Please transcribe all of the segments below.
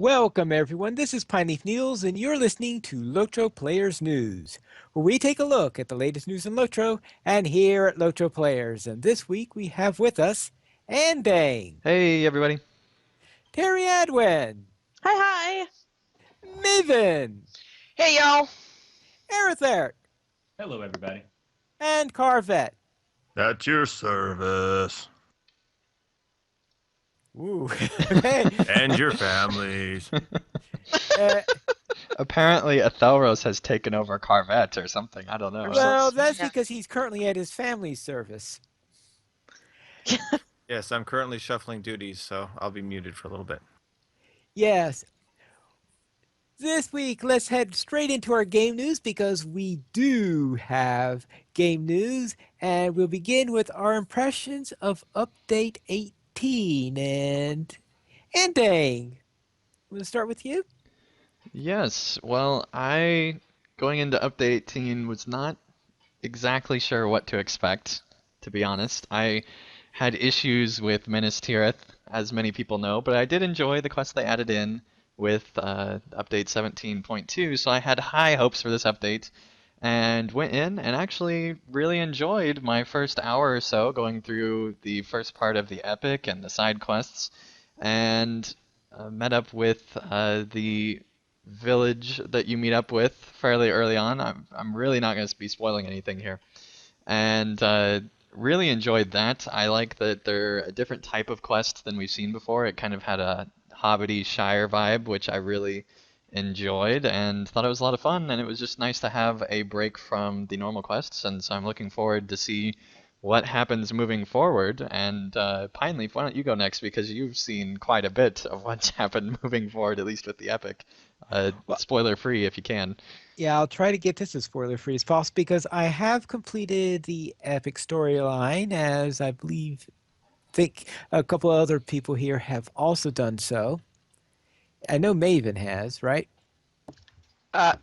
Welcome, everyone. This is Pineleaf Niels, and you're listening to LOTRO Players News, where we take a look at the latest news in LOTRO and here at LOTRO Players. And this week we have with us Andang, Hey, everybody. Terry Adwin, Hi, hi. Maven, Hey, y'all. Aeritheric, Hello, everybody. and Carvet. At your service. Ooh, okay. And your families. Uh, Apparently, Ethelros has taken over Carvet or something. I don't know. well, that's Yeah. because he's currently at his family's service. Yes, I'm currently shuffling duties, so I'll be muted for a little bit. Yes. This week, let's head straight into our game news because we do have game news, and we'll begin with our impressions of Update 18. And Dang, we'll start with you. Yes, well, going into Update 18, was not exactly sure what to expect, to be honest. I had issues with Minas Tirith, as many people know, but I did enjoy the quest they added in with Update 17.2, so I had high hopes for this update, and went in and actually really enjoyed my first hour or so going through the first part of the epic and the side quests, and met up with the village that you meet up with fairly early on. I'm really not going to be spoiling anything here. And really enjoyed that. I like that they're a different type of quest than we've seen before. It kind of had a Hobbity Shire vibe, which I really enjoyed and thought it was a lot of fun. And it was just nice to have a break from the normal quests. And so I'm looking forward to see what happens moving forward. And Pineleaf, why don't you go next because you've seen quite a bit of what's happened moving forward, at least with the epic. Spoiler free if you can. Yeah, I'll try to get this as spoiler-free as possible because I have completed the epic storyline, as I think a couple other people here have also done so. I know Maven has, right? Uh,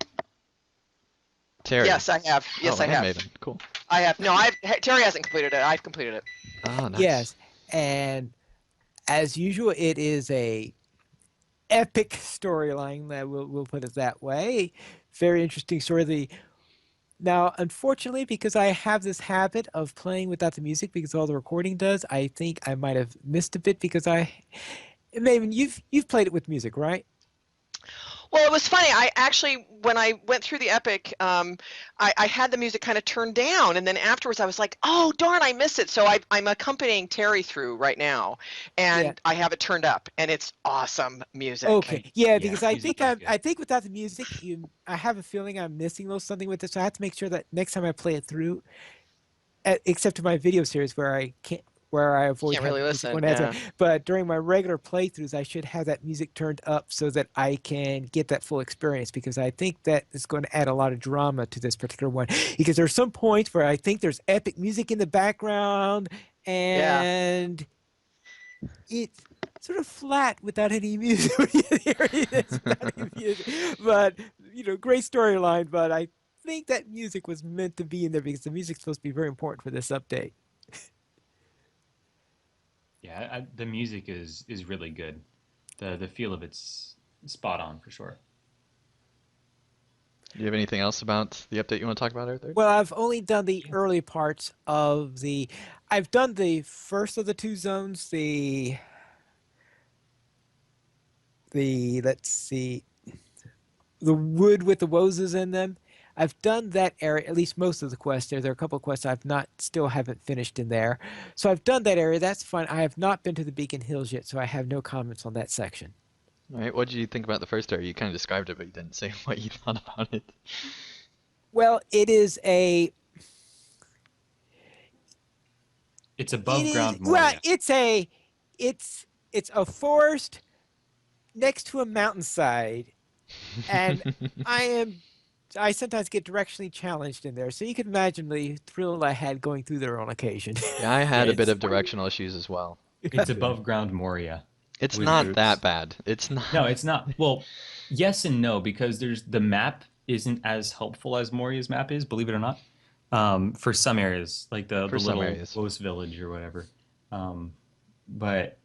Terry. yes, I have. Yes, Oh, I and have. Maven. Cool. I have. No, Terry hasn't completed it. I've completed it. Oh, nice. Yes, and as usual, it is a epic storyline. That we'll put it that way. Very interesting story. Now, unfortunately, because I have this habit of playing without the music because all the recording does, I think I might have missed a bit because Maven, you've played it with music, right? Well, it was funny. I actually, when I went through the epic, I had the music kind of turned down, and then afterwards I was like, "Oh, darn, I missed it." So I'm accompanying Terry through right now, Yeah. and I have it turned up, and it's awesome music. Okay. Yeah, Yeah, because I music think is good. I think without the music, I have a feeling I'm missing a little something with it. So I have to make sure that next time I play it through, except in my video series where I You avoid can't really having music listen. on ads. Yeah. But during my regular playthroughs, I should have that music turned up so that I can get that full experience because I think that is going to add a lot of drama to this particular one. Because there's some points where I think there's epic music in the background Yeah. and it's sort of flat without any music. Without any music. But great storyline. But I think that music was meant to be in there because the music's supposed to be very important for this update. Yeah, the music is really good. The feel of it's spot on for sure. Do you have anything else about the update you want to talk about, Arthur? Well, I've only done the early parts of the. I've done the first of the two zones. The let's see, the wood with the woses in them. I've done that area, at least most of the quests. There are a couple of quests I've not still haven't finished in there. So I've done that area. That's fine. I have not been to the Beacon Hills yet, so I have no comments on that section. All right, what did you think about the first area? You kind of described it, but you didn't say what you thought about it. Well, it is a. It's It above is ground well. Moria. It's a forest next to a mountainside, and I am I sometimes get directionally challenged in there, so you can imagine the thrill I had going through there on occasion. Yeah, I Yeah, had a bit of directional issues as well. it's above ground Moria It's with not that roots. bad. It's not. No, it's not. Well, yes and no because the map isn't as helpful as Moria's map is, believe it or not. For some areas, like For the some little areas. Lois village or whatever. But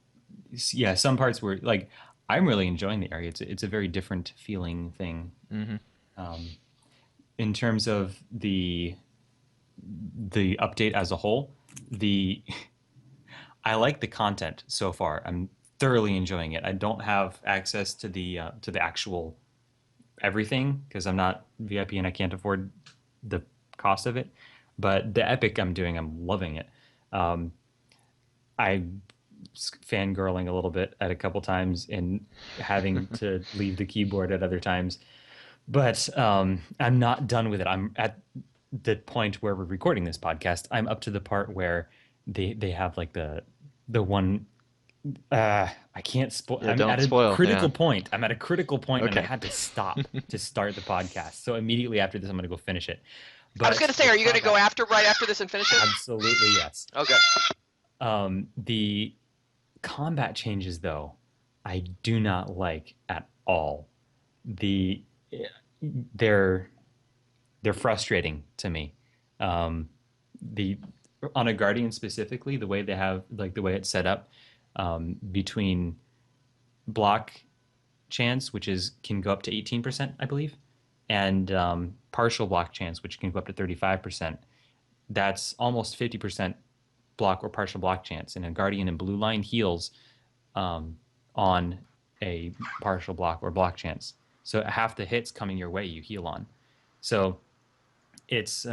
yeah, some parts were like I'm really enjoying the area. It's a very different feeling thing. Mm-hmm. Um, in terms of the update as a whole, the I like the content so far. I'm thoroughly enjoying it. I don't have access to the actual everything because I'm not VIP and I can't afford the cost of it. But the epic I'm doing, I'm loving it. Um, I fangirling a little bit at a couple times and having to leave the keyboard at other times. But I'm not done with it. I'm at the point where we're recording this podcast. I'm up to the part where they have like the one. I can't spoil. Yeah, I'm don't at a spoil. Yeah. critical point. I'm at a critical point, and I Okay. had to stop to start the podcast. So immediately after this, I'm going to go finish it. I was going But to say, the are you going to go combat, right after this and finish it? absolutely yes. Okay. The combat changes, though, I do not like at all. The they're they're frustrating to me. Um, the on a guardian specifically, the way they have like the way it's set up between block chance, which is can go up to 18%, I believe, and partial block chance, which can go up to 35%. That's almost 50% block or partial block chance, and a guardian in blue line heals on a partial block or block chance. So half the hits coming your way, you heal on. So it's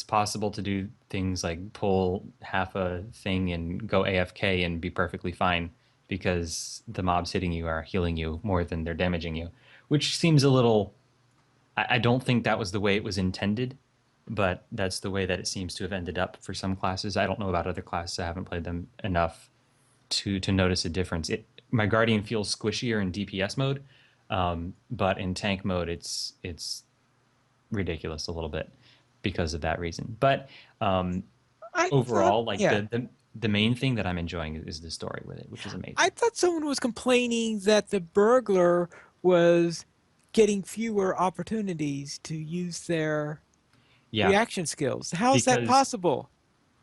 possible to do things like pull half a thing and go AFK and be perfectly fine because the mobs hitting you are healing you more than they're damaging you, which seems a little. I don't think that was the way it was intended, but that's the way that it seems to have ended up for some classes. I don't know about other classes. I haven't played them enough to notice a difference. My Guardian feels squishier in DPS mode, but in tank mode, it's ridiculous a little bit because of that reason. But I thought, overall, like yeah, the main thing that I'm enjoying is the story with it, which is I amazing. thought someone was complaining that the burglar was getting fewer opportunities to use their Yeah, reaction skills. How is that because possible?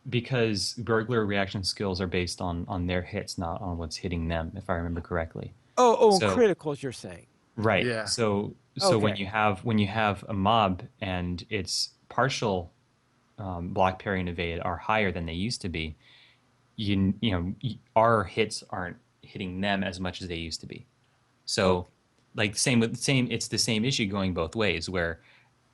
burglar reaction skills are based on their hits, not on what's hitting them, if I remember correctly. Oh, and So criticals, you're saying. right. Yeah. So when Okay. you have a mob and its partial block, parry, and evade are higher than they used to be, our hits aren't hitting them as much as they used to be. So, Okay. like same, it's the same issue going both ways. Where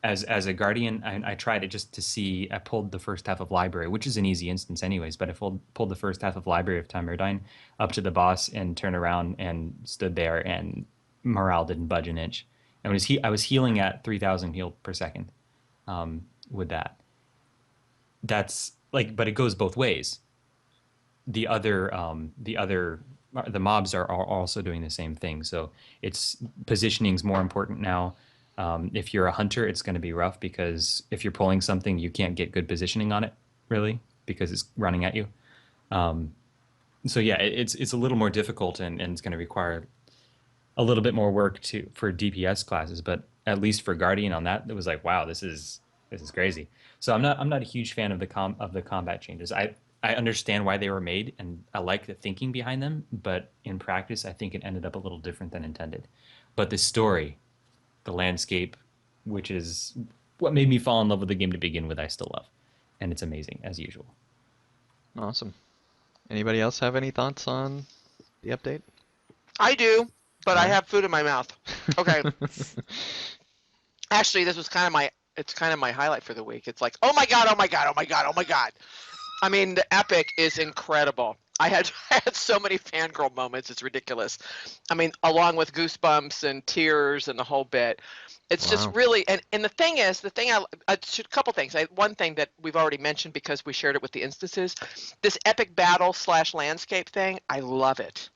as a guardian, I tried it just to see. I pulled the first half of library, which is an easy instance anyways. But I pulled the first half of library of Timerdine up to the boss and turned around and stood there, and morale didn't budge an inch. And I was healing at 3,000 heal per second with that. That's like, but it goes both ways. The mobs are also doing the same thing. So it's positioning is more important now. If you're a hunter, it's going to be rough because if you're pulling something, you can't get good positioning on it really because it's running at you. So yeah, it's a little more difficult and it's going to require a little bit more work to for DPS classes. But at least for Guardian on that, it was like, wow, this is crazy. So I'm not a huge fan of the combat changes. I understand why they were made and I like the thinking behind them, but in practice, I think it ended up a little different than intended. But the story, the landscape, which is what made me fall in love with the game to begin with, I still love, and it's amazing as usual. Awesome. Anybody else have any thoughts on the update? I do, but All I right. have food in my mouth. Okay. Actually, this was it's kind of my highlight for the week. It's like, oh my God, oh my God, oh my God, oh my God. I mean, the epic is incredible. I had so many fangirl moments. It's ridiculous. I mean, along with goosebumps and tears and the whole bit. It's just Wow. really, and the thing is, a couple things. One thing that we've already mentioned because we shared it with the instances, this epic battle slash landscape thing. I love it.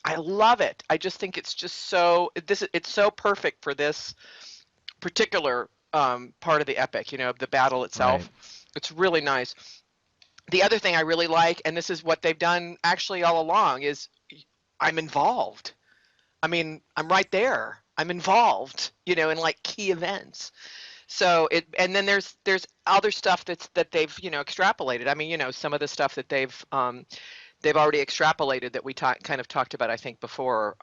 I love it. I just think it's just it's so perfect for this particular part of the epic. The battle Right. itself. It's really nice. The other thing I really like, and this is what they've done actually all along, is I'm involved. I mean, I'm right there. I'm involved, in like key events. So and then there's other stuff that they've, extrapolated. I mean, some of the stuff that they've already extrapolated that we kind of talked about, I think, before.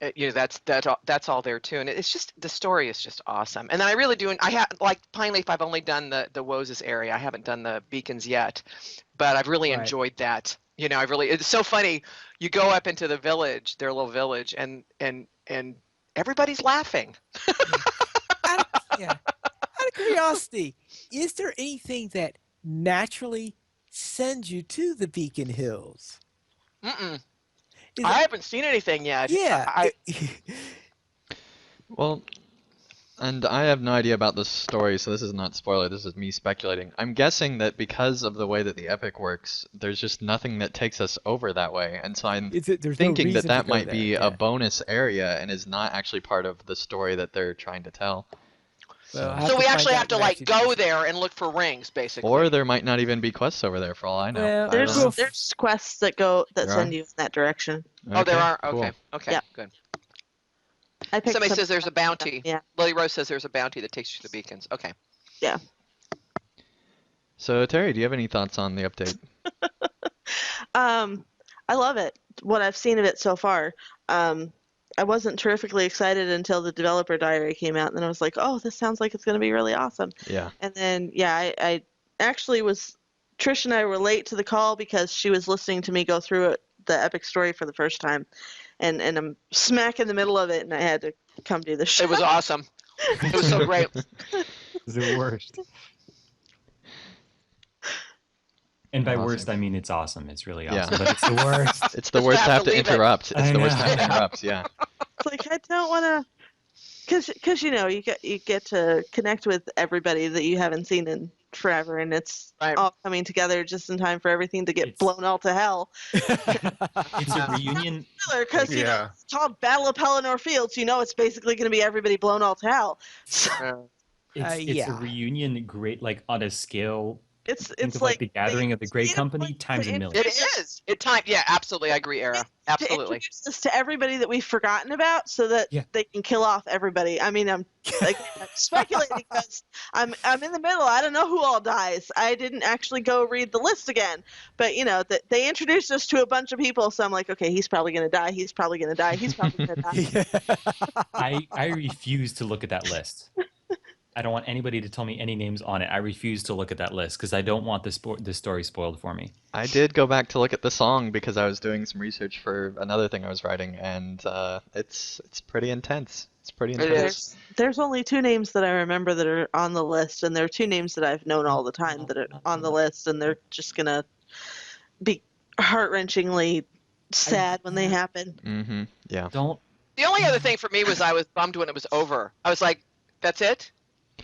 That's all there too, and it's just the story is just awesome. And then I really do, and I have like Pine Leaf. I've only done the Woses area. I haven't done the Beacons yet, but I've really Right. enjoyed that. It's so funny. You go up into the village, their little village, and everybody's laughing. Yeah. Out of curiosity, is there anything that naturally sends you to the Beacon Hills? Mm-mm. Is I it, haven't seen anything yet. yeah. Well, and I have no idea about this story, so this is not spoiler. This is me speculating. I'm guessing that because of the way that the epic works, there's just nothing that takes us over that way, and so I'm there's no thinking that reason to that go might there. be Yeah. a bonus area and is not actually part of the story that they're trying to tell. Well, So, I have So to we find actually out have to when I like see the go vision. there and look for rings, basically. or there might not even be quests over there for all I know. Well, I don't know. There's quests that There send are? you in that direction. Oh, there Okay, are. cool. Okay, Yep. good. I picked Somebody some says there's a bounty. Yeah. Lily Rose says there's a bounty that takes you to the beacons. Okay. So Terry, do you have any thoughts on the update? I love it. What I've seen of it so far. I wasn't terrifically excited until the developer diary came out, and then I was like, oh, this sounds like it's going to be really awesome. Yeah. And then, yeah, I actually was, Trish and I were late to the call because she was listening to me go through it, the epic story for the first time. And I'm smack in the middle of it, and I had to come do the show. It was awesome. It was so great. It's the worst. And by Awesome. worst, I mean it's awesome. It's really Yeah. awesome, but it's the worst. It's the Just worst to have have to to leave it. interrupt. It's I the worst to know. have to interrupt. Yeah. It's like I don't want to, because you get to connect with everybody that you haven't seen in forever, and it's Right. all coming together just in time for everything to get It's- blown all to hell. It's a reunion. Because you know Yeah. it's called Battle of Pelennor Fields, it's basically going to be everybody blown all to hell. So It's yeah. a reunion, great, like on a scale. it's Think of like like the gathering of the Great Company times a million. It is. Yeah, absolutely. I agree, Era. to Absolutely. introduce this to everybody that we've forgotten about, so that Yeah. they can kill off everybody. I mean, I'm speculating because I'm in the middle. I don't know who all dies. I didn't actually go read the list again, but that they introduced us to a bunch of people, so I'm like, okay, he's probably gonna die. He's probably gonna die. He's probably gonna die. I refuse to look at that list. I don't want anybody to tell me any names on it. I refuse to look at that list because I don't want this story spoiled for me. I did go back to look at the song because I was doing some research for another thing I was writing, and it's pretty intense. It's pretty It intense. is. There's only two names that I remember that are on the list, and there are two names that I've known all the time that are on the list, and they're just gonna be heart-wrenchingly sad when they happen. Mm-hmm. Yeah. Don't. The only other thing for me was I was bummed when it was over. I was like, that's it?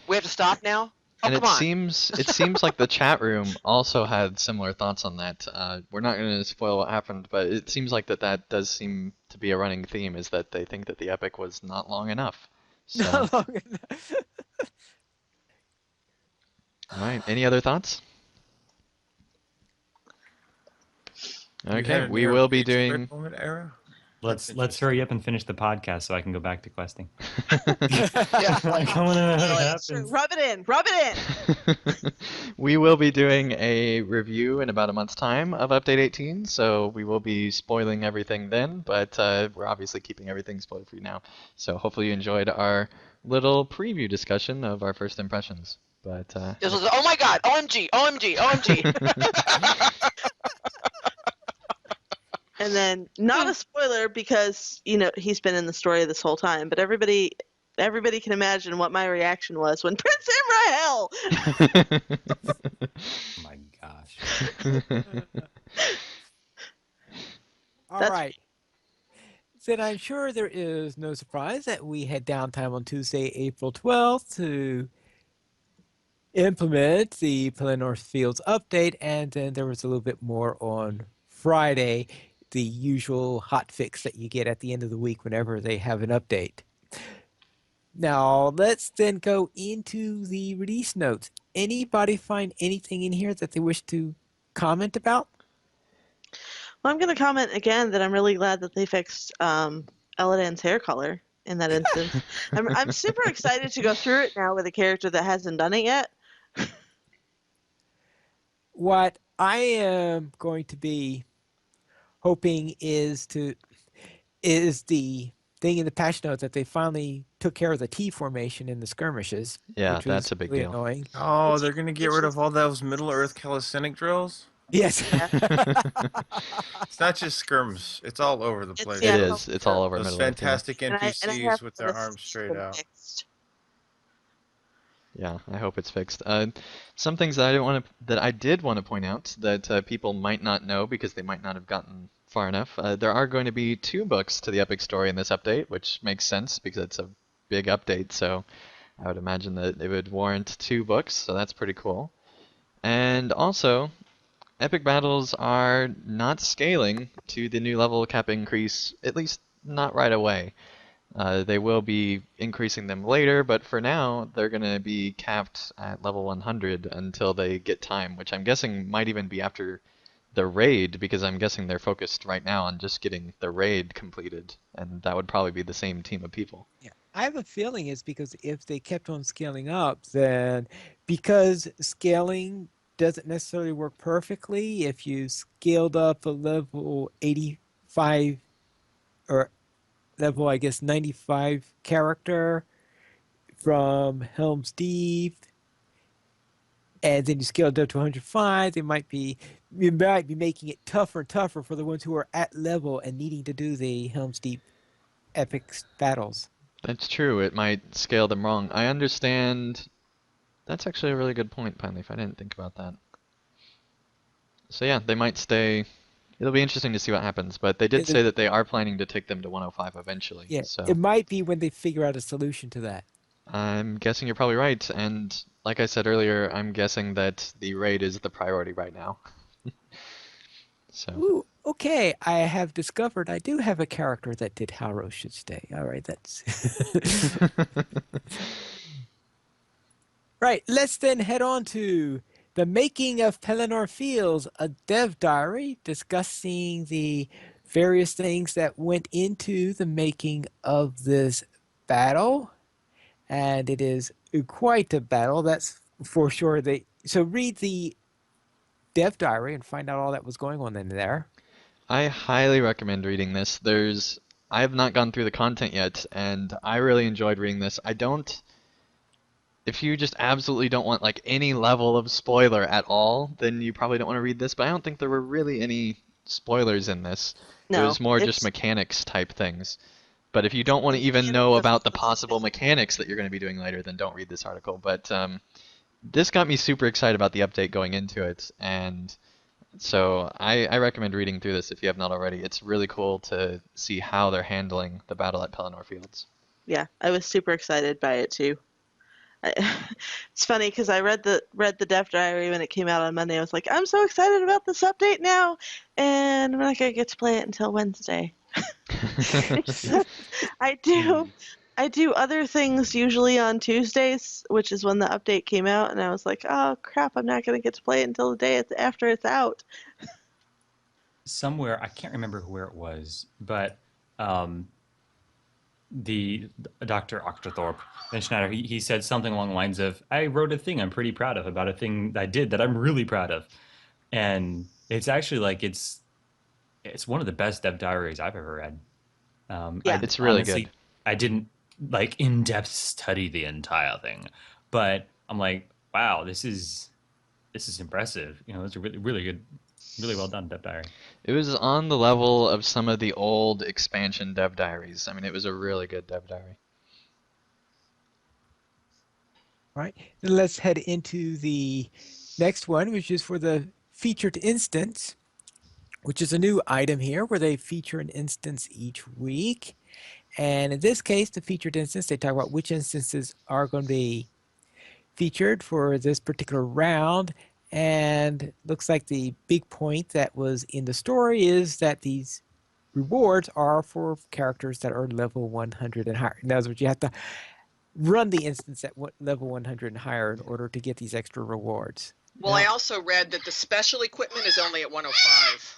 We have to stop now? Oh, And come it on. seems like the chat room also had similar thoughts on that. We're not going to spoil what happened, but it seems like that does seem to be a running theme, is that they think that the epic was not long enough. So, Not long enough. all right. Any other thoughts? You had Okay, a we near will be page spread doing. moment, Era? Let's hurry up and finish the podcast so I can go back to questing. Yeah. Like, I want to know what It's true. happens. Rub it in. We will be doing a review in about a month's time of Update 18, so we will be spoiling everything then, but we're obviously keeping everything spoiled free now. So hopefully you enjoyed our little preview discussion of our first impressions. But This was, oh my God, OMG, OMG, OMG. And then, not a spoiler because he's been in the story this whole time, but everybody can imagine what my reaction was when Prince Imrahil. Oh my gosh. All That's- right. Then I'm sure there is no surprise that we had downtime on Tuesday, April 12th to implement the Pelennor Fields update, and then there was a little bit more on Friday, the usual hot fix that you get at the end of the week whenever they have an update. Now, let's then go into the release notes. Anybody find anything in here that they wish to comment about? Well, I'm going to comment again that I'm really glad that they fixed Eladan's hair color in that instance. I'm super excited to go through it now with a character that hasn't done it yet. What I am going to be hoping is the thing in the patch notes that they finally took care of the T formation in the skirmishes, Yeah, which that's was a big really deal. annoying. Oh, Which they're gonna get which rid is of all those Middle Earth calisthenic drills. Yes. yeah. It's not just skirms. It's all over the It's place. It yeah, it's all is. It's over. all over Those Middle Earth, yeah. fantastic And I have NPCs with their noticed arms it's straight been out. fixed. Yeah, I hope it's fixed. Some things that I did want to point out that people might not know because they might not have gotten far enough. There are going to be 2 books to the Epic story in this update, which makes sense because it's a big update. So I would imagine that it would warrant 2 books. So that's pretty cool. And also, Epic battles are not scaling to the new level cap increase, at least not right away. They will be increasing them later, but for now, they're going to be capped at level 100 until they get time, which I'm guessing might even be after the raid, because I'm guessing they're focused right now on just getting the raid completed, and that would probably be the same team of people. Yeah. I have a feeling it's because if they kept on scaling up, then because scaling doesn't necessarily work perfectly, if you scaled up a level 85 or level, I guess, 95 character from Helm's Deep, and then you scale it up to 105, you might be making it tougher and tougher for the ones who are at level and needing to do the Helm's Deep epic battles. That's true, it might scale them wrong. I understand. That's actually a really good point, Pineleaf. I didn't think about that. So yeah, they might stay. It'll be interesting to see what happens, but they did It, say that they are planning to take them to 105 eventually. yeah, it So might be when they figure out a solution to that. I'm guessing you're probably right, and like I said earlier, I'm guessing that the raid is the priority right now. So Ooh, okay. I have discovered I do have a character that did how Rose should stay. All right, that's right. Let's then head on to the making of Pelennor Fields, a dev diary discussing the various things that went into the making of this battle, and it is quite a battle. That's for sure. So read the dev diary and find out all that was going on in there. I highly recommend reading this. I have not gone through the content yet, and I really enjoyed reading this. I don't If you just absolutely don't want like any level of spoiler at all, then you probably don't want to read this, but I don't think there were really any spoilers in this. It No, was more just it's mechanics type things. But if you don't want to the even beginning know of about the the possible mechanics that you're going to be doing later, then don't read this article. But this got me super excited about the update going into it, and so I recommend reading through this if you have not already. It's really cool to see how they're handling the battle at Pelennor Fields. yeah, I was super excited by it too. I, it's funny because I read the dev diary when it came out on Monday. I was like, I'm so excited about this update now, and we're not gonna get to play it until Wednesday. Except I do I do other things usually on Tuesdays, which is when the update came out, and I was like, oh crap, I'm not gonna get to play it until the day after it's out. Somewhere, I can't remember where it was, but um, the Dr. Octothorpe, Ben Schneider, he said something along the lines of, I wrote a thing I'm pretty proud of about a thing I did that I'm really proud of. And it's actually like it's one of the best dev diaries I've ever read. Yeah, I It's really good. honestly I didn't like in depth study the entire thing, but I'm like, wow, this is impressive. It's a really really good, really well done dev diary. It was on the level of some of the old expansion dev diaries. I mean, it was a really good dev diary. All right. Then let's head into the next one, which is for the featured instance, which is a new item here where they feature an instance each week. And in this case, the featured instance, they talk about which instances are going to be featured for this particular round. And looks like the big point that was in the story is that these rewards are for characters that are level 100 and higher. In other words, you have to run the instance at level 100 and higher in order to get these extra rewards. Well, I Now, also read that the special equipment is only at 105.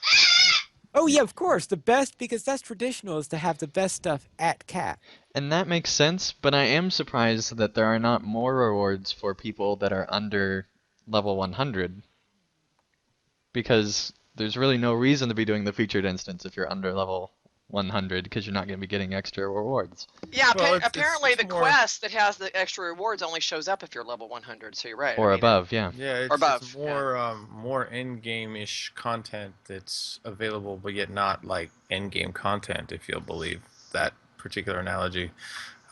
oh yeah, of course, the best, because that's traditional, is to have the best stuff at cap. And that makes sense, but I am surprised that there are not more rewards for people that are under level 100. Because there's really no reason to be doing the featured instance if you're under level 100 because you're not going to be getting extra rewards. Yeah, Well, apparently it's the more. quest that has the extra rewards only shows up if you're level 100. So you're right. Or I mean, above, yeah. Yeah, or it's above. Yeah. more end game-ish content that's available, but yet not like end game content, if you'll believe that particular analogy.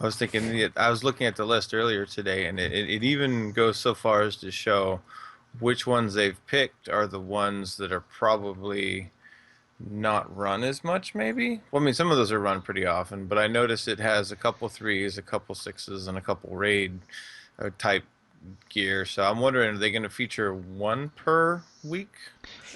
I was thinking, I was looking at the list earlier today, and it even goes so far as to show which ones they've picked are the ones that are probably not run as much, maybe. Well, I mean, some of those are run pretty often, but I noticed it has a couple threes, a couple sixes, and a couple raid type gear. So I'm wondering, are they going to feature one per week?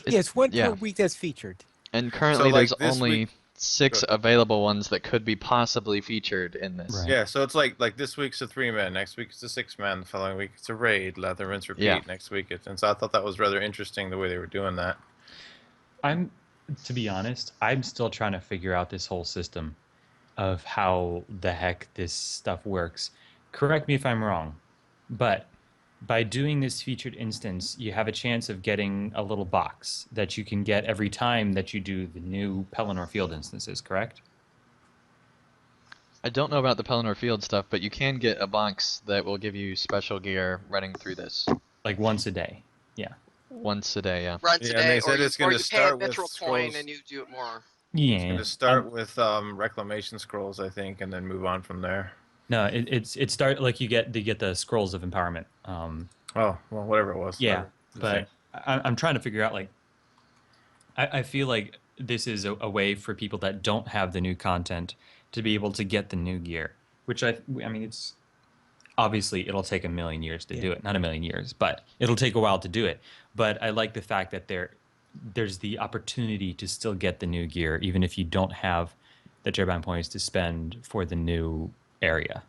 Yeah, it's one per Yeah. week that's featured. And So currently there's like this only week, 6 available ones that could be possibly featured in this. Right. yeah. So it's like this week's a 3-man, next week it's a 6-man, the following week it's a raid, lather, rinse, repeat. Yeah. Next week it's, and so I thought that was rather interesting the way they were doing that. To be honest, I'm still trying to figure out this whole system of how the heck this stuff works. Correct me if I'm wrong, but by doing this featured instance, you have a chance of getting a little box that you can get every time that you do the new Pelennor Field instances, correct? I don't know about the Pelennor Field stuff, but you can get a box that will give you special gear running through this Like once a day. Yeah. once a day, yeah. Runs Yeah, a and day, they said it's or going you to pay a start with mithril scrolls. coin and you do it more. Yeah. It's going to start with reclamation scrolls, I think, and then move on from there. No, it start like you get the scrolls of empowerment. Oh, well, whatever it was. Yeah, Whatever. but I'm trying to figure out, like, I feel like this is a way for people that don't have the new content to be able to get the new gear, which I mean, it's obviously it'll take a million years to do it. Not a million years, but it'll take a while to do it. But I like the fact that there's the opportunity to still get the new gear, even if you don't have the turbine points to spend for the new area.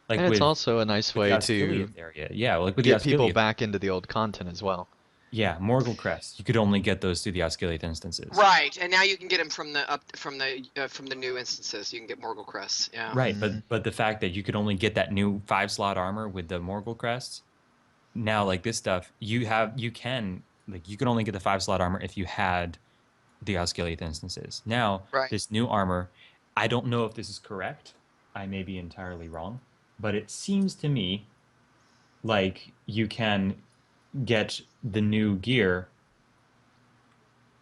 Like And it's with, also a nice with the way to Osgiliath area. Yeah, like with get the people Osgiliath. back into the old content as well. Yeah, Morgul Crest. You could only get those through the Osgiliath instances. Right, and now you can get them from the new instances. You can get Morgul Crests. Yeah. Right, but the fact that you could only get that new 5-slot armor with the Morgul Crests, now like this stuff, you can only get the 5-slot armor if you had the Osgiliath instances. Now, Right. this new armor, I don't know if this is correct. I may be entirely wrong, but it seems to me like you can get the new gear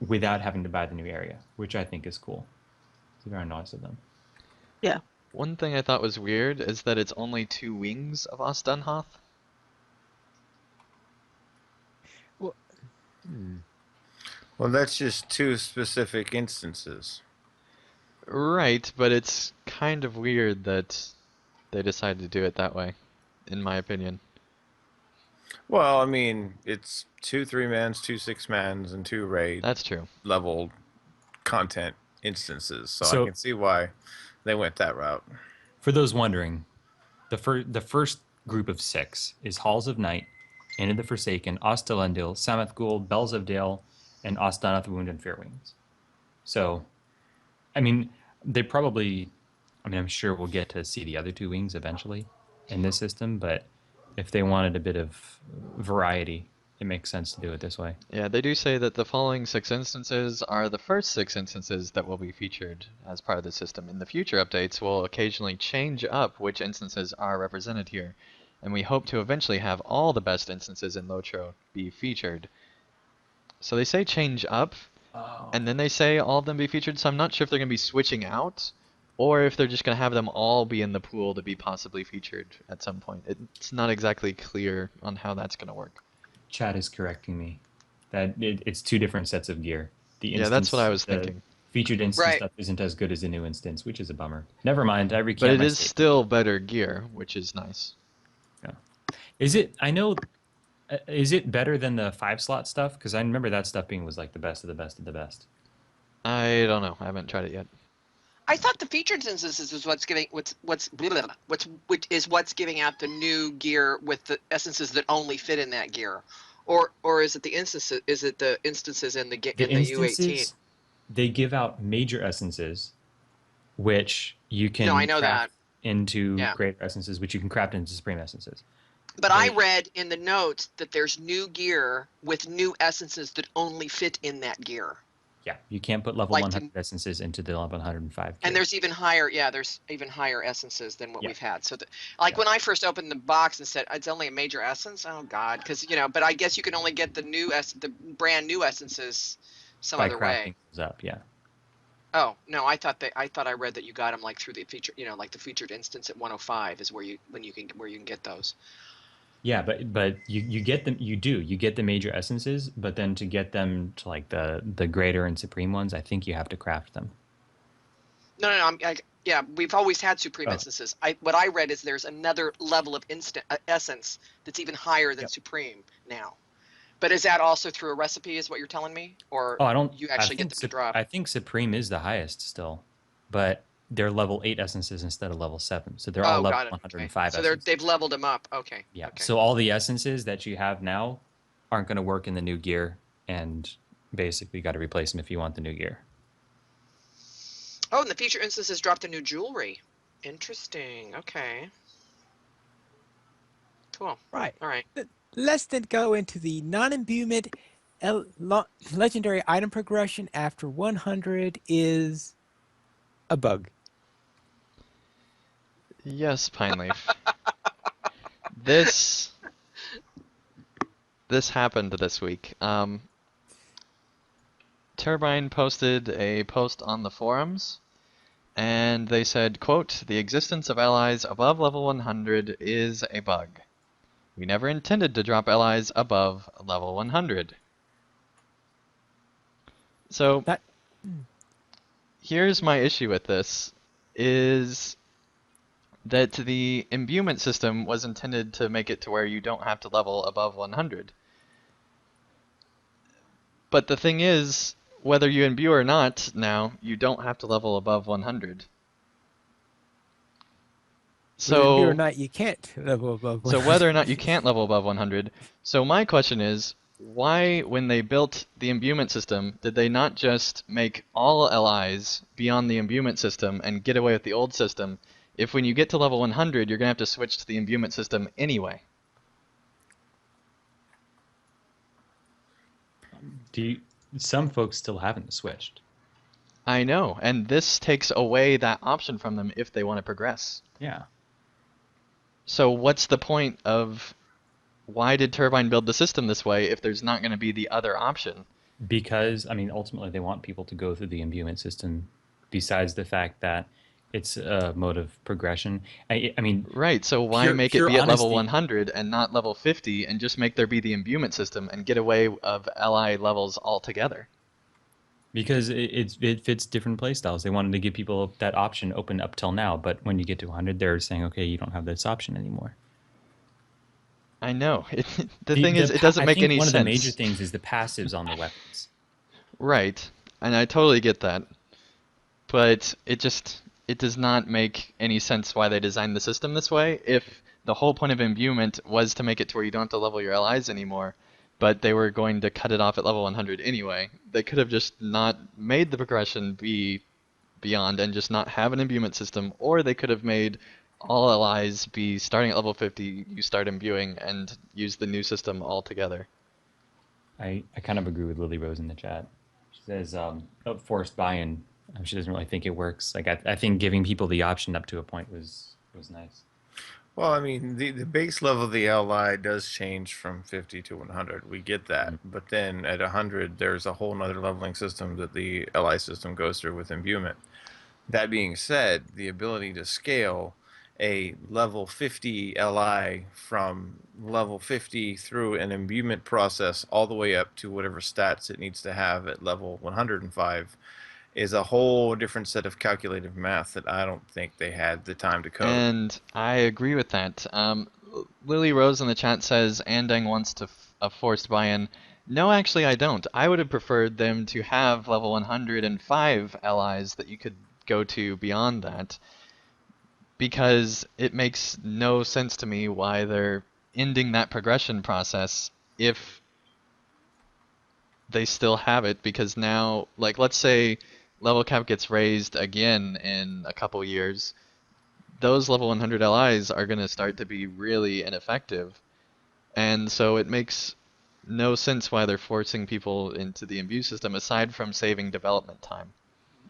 without having to buy the new area, which I think is cool. It's very nice of them. Yeah. One thing I thought was weird is that it's only 2 wings of Ostunhoth. Well, Well, that's just 2 specific instances. Right, but it's kind of weird that they decided to do it that way, in my opinion. Well, I mean, it's 2 3-mans, 2 6-mans, and 2 raid That's true. level content instances. So So- I can see why they went that route. For those wondering, the first group of 6 is Halls of Night, Inn of the Forsaken, Ostelendil, Samath Gul, Bells of Dale, and Ostanath Wound and Fairwings. So, I mean, I'm sure we'll get to see the other 2 wings eventually in this system, but if they wanted a bit of variety, it makes sense to do it this way. Yeah, they do say that the following 6 instances are the first 6 instances that will be featured as part of the system. In the future updates, we'll occasionally change up which instances are represented here, and we hope to eventually have all the best instances in LOTRO be featured. So they say change up, and then they say all of them be featured, so I'm not sure if they're going to be switching out, or if they're just going to have them all be in the pool to be possibly featured at some point. It's not exactly clear on how that's going to work. Chad is correcting me that it's 2 different sets of gear. Yeah, that's what I was the thinking. Featured instance Right. stuff isn't as good as the new instance, which is a bummer. Never mind, I recant But it my is statement. still better gear, which is nice. Is it? I know. Is it better than the 5-slot stuff? Because I remember that stuff being was like the best of the best of the best. I don't know. I haven't tried it yet. I thought the featured instances is what's giving which is what's giving out the new gear with the essences that only fit in that gear, or is it the instances? Is it the instances in the The in the U18? instances, they give out major essences, which you can No, I know craft that. into Yeah. greater essences, which you can craft into supreme essences. But I read in the notes that there's new gear with new essences that only fit in that gear. Yeah, you can't put level Like 100 essences into the level 105 and gear. there's even higher, yeah, there's even higher essences than what Yeah. we've had. So, like Yeah. when I first opened the box and said it's only a major essence, oh God, because but I guess you can only get the the brand new essences some By other way. crafting those up, yeah. Oh no, I thought I read that you got them like through the feature, like the featured instance at 105 is where you can get those. Yeah, but you get them, you get the major essences, but then to get them to like the greater and supreme ones, I think you have to craft them. No, no, no. Yeah, we've always had supreme Oh, instances. What I read is there's another level of essence that's even higher than yep. supreme now. But is that also through a recipe, is what you're telling me, or Oh, I don't. you actually get them to drop? I think supreme is the highest still, but they're level 8 essences instead of level 7, so they're all Oh, level got it. Okay, 105 so essences. they've leveled them up. Okay, Yeah. okay. So all the essences that you have now aren't going to work in the new gear, and basically got to replace them if you want the new gear. Oh, and the feature instances dropped the new jewelry. Interesting. Okay. Cool. Right. All right. Let's then go into the non-imbuement legendary item progression after 100 is a bug. Yes, Pineleaf. This this happened this week. Turbine posted a post on the forums, and they said, quote, "The existence of allies above level 100 is a bug. We never intended to drop allies above level 100." So That here's my issue with this, is that the imbuement system was intended to make it to where you don't have to level above 100. But the thing is, whether you imbue or not now, you don't have to level above 100. whether it be or So, not, you can't level above so whether or 100. not you can't level above 100, so my question is, why, when they built the imbuement system, did they not just make all LIs be on the imbuement system and get away with the old system, if when you get to level 100, you're going to have to switch to the imbuement system anyway? Some folks still haven't switched. I know, and this takes away that option from them if they want to progress. Yeah. So what's the point of, why did Turbine build the system this way if there's not going to be the other option? Because, I mean, ultimately they want people to go through the imbuement system, besides the fact that it's a mode of progression. I mean, Right, so why make it pure be at level honesty, 100 and not level 50 and just make there be the imbuement system and get away of LI levels altogether? because it fits different play styles. They wanted to give people that option open up till now, but when you get to 100, they're saying, okay, you don't have this option anymore. I know. The thing is, it doesn't make any one sense. of the major things is the passives on the weapons. Right, and I totally get that. But it does not make any sense why they designed the system this way if the whole point of imbuement was to make it to where you don't have to level your allies anymore, but they were going to cut it off at level 100 anyway. They could have just not made the progression be beyond and just not have an imbuement system, or they could have made all allies be starting at level 50, you start imbuing, and use the new system altogether. I kind of agree with Lily Rose in the chat. She says, forced buy-in. She doesn't really think it works. Like I think giving people the option up to a point was nice. Well, I mean, the base level of the LI does change from 50 to 100. We get that. But then at 100, there's a whole nother leveling system that the LI system goes through with imbuement. That being said, the ability to scale a level 50 LI from level 50 through an imbuement process all the way up to whatever stats it needs to have at level 105 is a whole different set of calculative math that I don't think they had the time to code. And I agree with that. Lily Rose in the chat says Andang wants to a forced buy-in. No, actually I don't. I would have preferred them to have level 105 allies that you could go to beyond that, because it makes no sense to me why they're ending that progression process if they still have it, because now, like, let's say level cap gets raised again in a couple years, those level 100 LIs are going to start to be really ineffective. And so it makes no sense why they're forcing people into the imbue system aside from saving development time.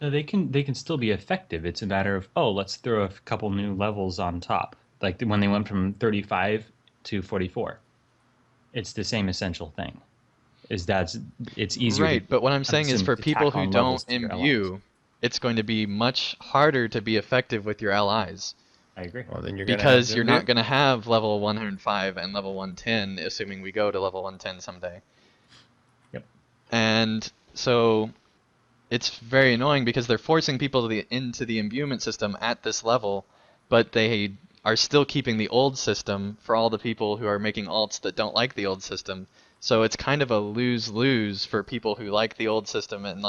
No, they can still be effective. It's a matter of, oh, let's throw a couple new levels on top. Like when they went from 35 to 44. It's the same essential thing. Is that it's easier to, Right, but what I'm I'm saying is assuming, for to people tack who on don't levels to your allies. imbue, it's going to be much harder to be effective with your allies I agree. Well, then you're gonna have because you're them do. not going to have level 105 and level 110, assuming we go to level 110 someday. Yep. And so it's very annoying because they're forcing people into the imbuement system at this level, but they are still keeping the old system for all the people who are making alts that don't like the old system. So it's kind of a lose-lose for people who like the old system and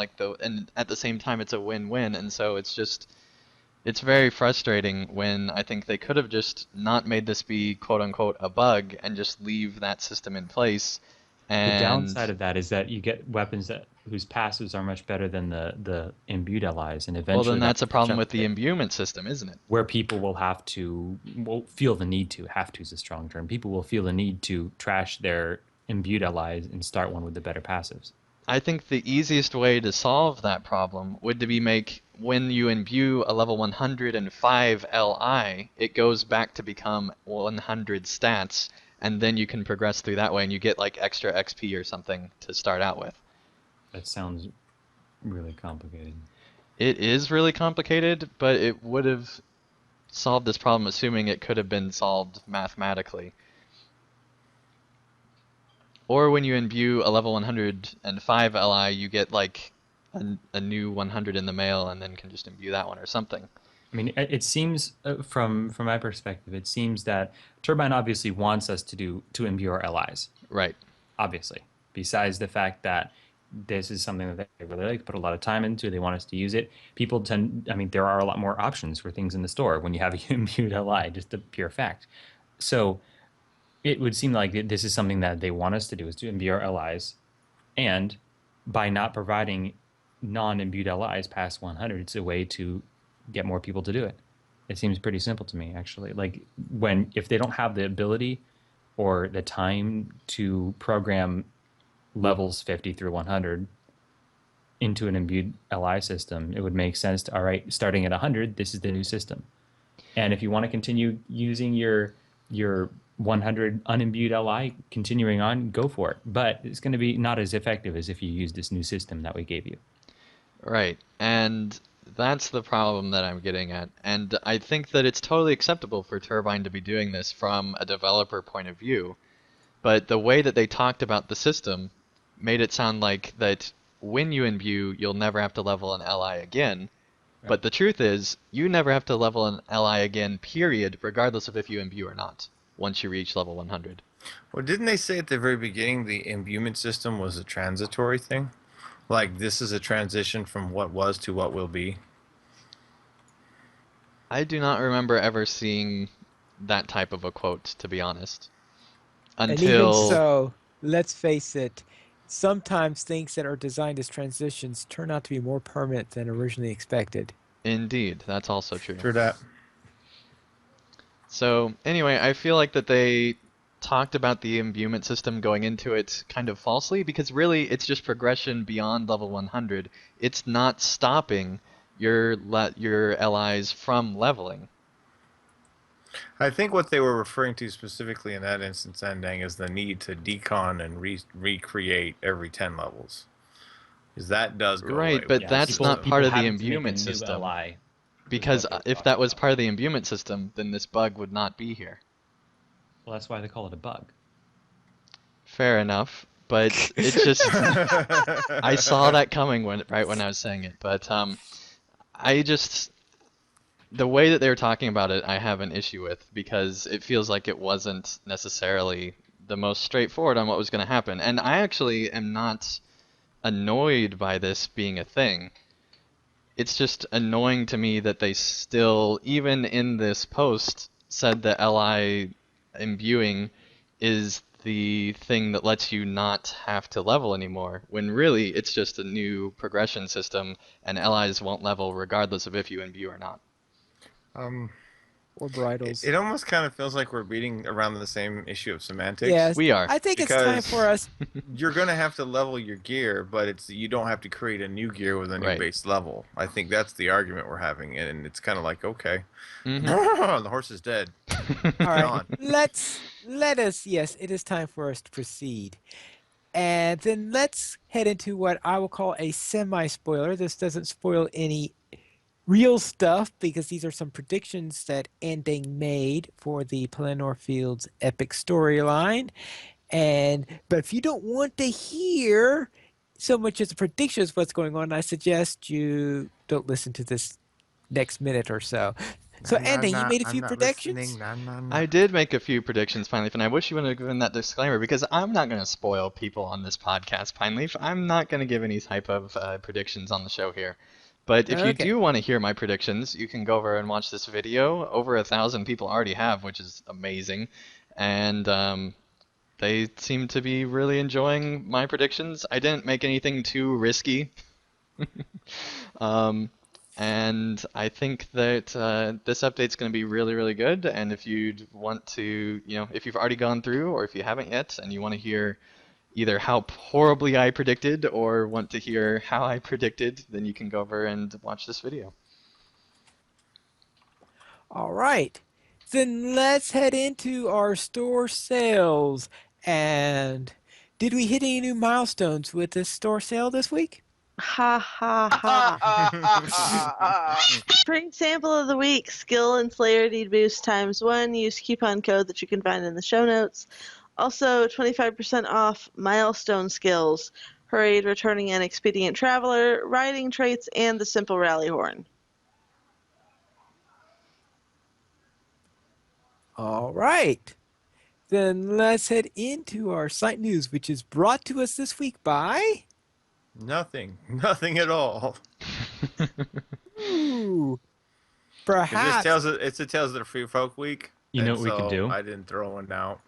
at the same time it's a win-win. And so it's very frustrating when I think they could have just not made this be quote unquote a bug and just leave that system in place. The And downside of that is that you get weapons that whose passives are much better than the imbued allies, and well, then eventually that that's a will catch problem up with with the it. imbuement system, isn't it? Where people will have to will feel the need to have to is a strong term. People will feel the need to trash their imbued allies and start one with the better passives. I think the easiest way to solve that problem would to be make when you imbue a level 105 LI, it goes back to become 100 stats, and then you can progress through that way, and you get like extra XP or something to start out with. That sounds really complicated. It is really complicated, but it would have solved this problem assuming it could have been solved mathematically. Or when you imbue a level 105 LI, you get like a new 100 in the mail and then can just imbue that one or something. I mean, it seems from my perspective, it seems that Turbine obviously wants us to imbue our allies. Right. Obviously, besides the fact that this is something that they really like, put a lot of time into, they want us to use it. People tend, I mean, there are a lot more options for things in the store when you have a imbued ally, just a pure fact. So it would seem like this is something that they want us to do, is to imbue our allies, and by not providing non-imbued allies past 100, it's a way to get more people to do it. It seems pretty simple to me, actually. Like when if they don't have the ability or the time to program levels 50 through 100 into an imbued LI system, it would make sense to, all right, starting at 100, this is the new system. And if you want to continue using your 100 unimbued LI, continuing on, go for it. But it's going to be not as effective as if you use this new system that we gave you. Right. And that's the problem that I'm getting at. And I think that it's totally acceptable for Turbine to be doing this from a developer point of view. But the way that they talked about the system made it sound like that when you imbue, you'll never have to level an LI again. Right. But the truth is, you never have to level an LI again, period, regardless of if you imbue or not, once you reach level 100. Well, didn't they say at the very beginning the imbuement system was a transitory thing? Like this is a transition from what was to what will be. I do not remember ever seeing that type of a quote, to be honest. And even Until, so, let's face it, sometimes things that are designed as transitions turn out to be more permanent than originally expected. indeed, that's also true. True that. So anyway, I feel like that they talked about the imbuement system going into it kind of falsely because really it's just progression beyond level 100. It's not stopping your allies from leveling. I think what they were referring to specifically in that instance, Endang, is the need to decon and recreate every 10 levels. Because that does go Right, away. but with Yeah, the that's not system. part of the having to make a imbuement new system. LI is Because what they were if talking that was about. part of the imbuement system, then this bug would not be here. Well, that's why they call it a bug. Fair enough, but it just I saw that coming right when I was saying it, but I just the way that they were talking about it, I have an issue with because it feels like it wasn't necessarily the most straightforward on what was going to happen. And I actually am not annoyed by this being a thing. It's just annoying to me that they still, even in this post, said that LI imbuing is the thing that lets you not have to level anymore, when really it's just a new progression system and LIs won't level regardless of if you imbue or not. Um, or bridles. It almost kind of feels like we're beating around the same issue of semantics. Yes, We are. I think it's time for Because us. you're gonna have to level your gear, but you don't have to create a new gear with a new Right. base level. I think that's the argument we're having, and it's kind of like, okay, Mhm. the horse is dead. All right, Gone. let us. Yes, it is time for us to proceed. And then let's head into what I will call a semi-spoiler. This doesn't spoil any real stuff because these are some predictions that Ending made for the Pelennor Fields epic storyline. But if you don't want to hear so much as a prediction of what's going on, I suggest you don't listen to this next minute or so. So, Ending, you made a I'm few not predictions? listening. Nah, nah, nah. I did make a few predictions, Pineleaf, and I wish you would have given that disclaimer because I'm not going to spoil people on this podcast, Pineleaf. I'm not going to give any type of predictions on the show here. But if you Okay. do want to hear my predictions, you can go over and watch this video. Over 1,000 people already have, which is amazing. And they seem to be really enjoying my predictions. I didn't make anything too risky. Um, and I think that this update's going to be really, really good. And if you'd want to, if you've already gone through or if you haven't yet and you want to hear either how horribly I predicted or want to hear how I predicted, then you can go over and watch this video. All right. Then let's head into our store sales. And did we hit any new milestones with this store sale this week? Ha ha ha. Free sample of the week, skill and Slayer need boost ×1. Use coupon code that you can find in the show notes. Also, 25% off milestone skills, hurried, returning, and expedient traveler, riding traits, and the simple rally horn. All right. Then let's head into our site news, which is brought to us this week by. Nothing at all. Ooh, Because perhaps. it's a Tales of the Free Folk week. You know and what we could so do? I didn't throw one out.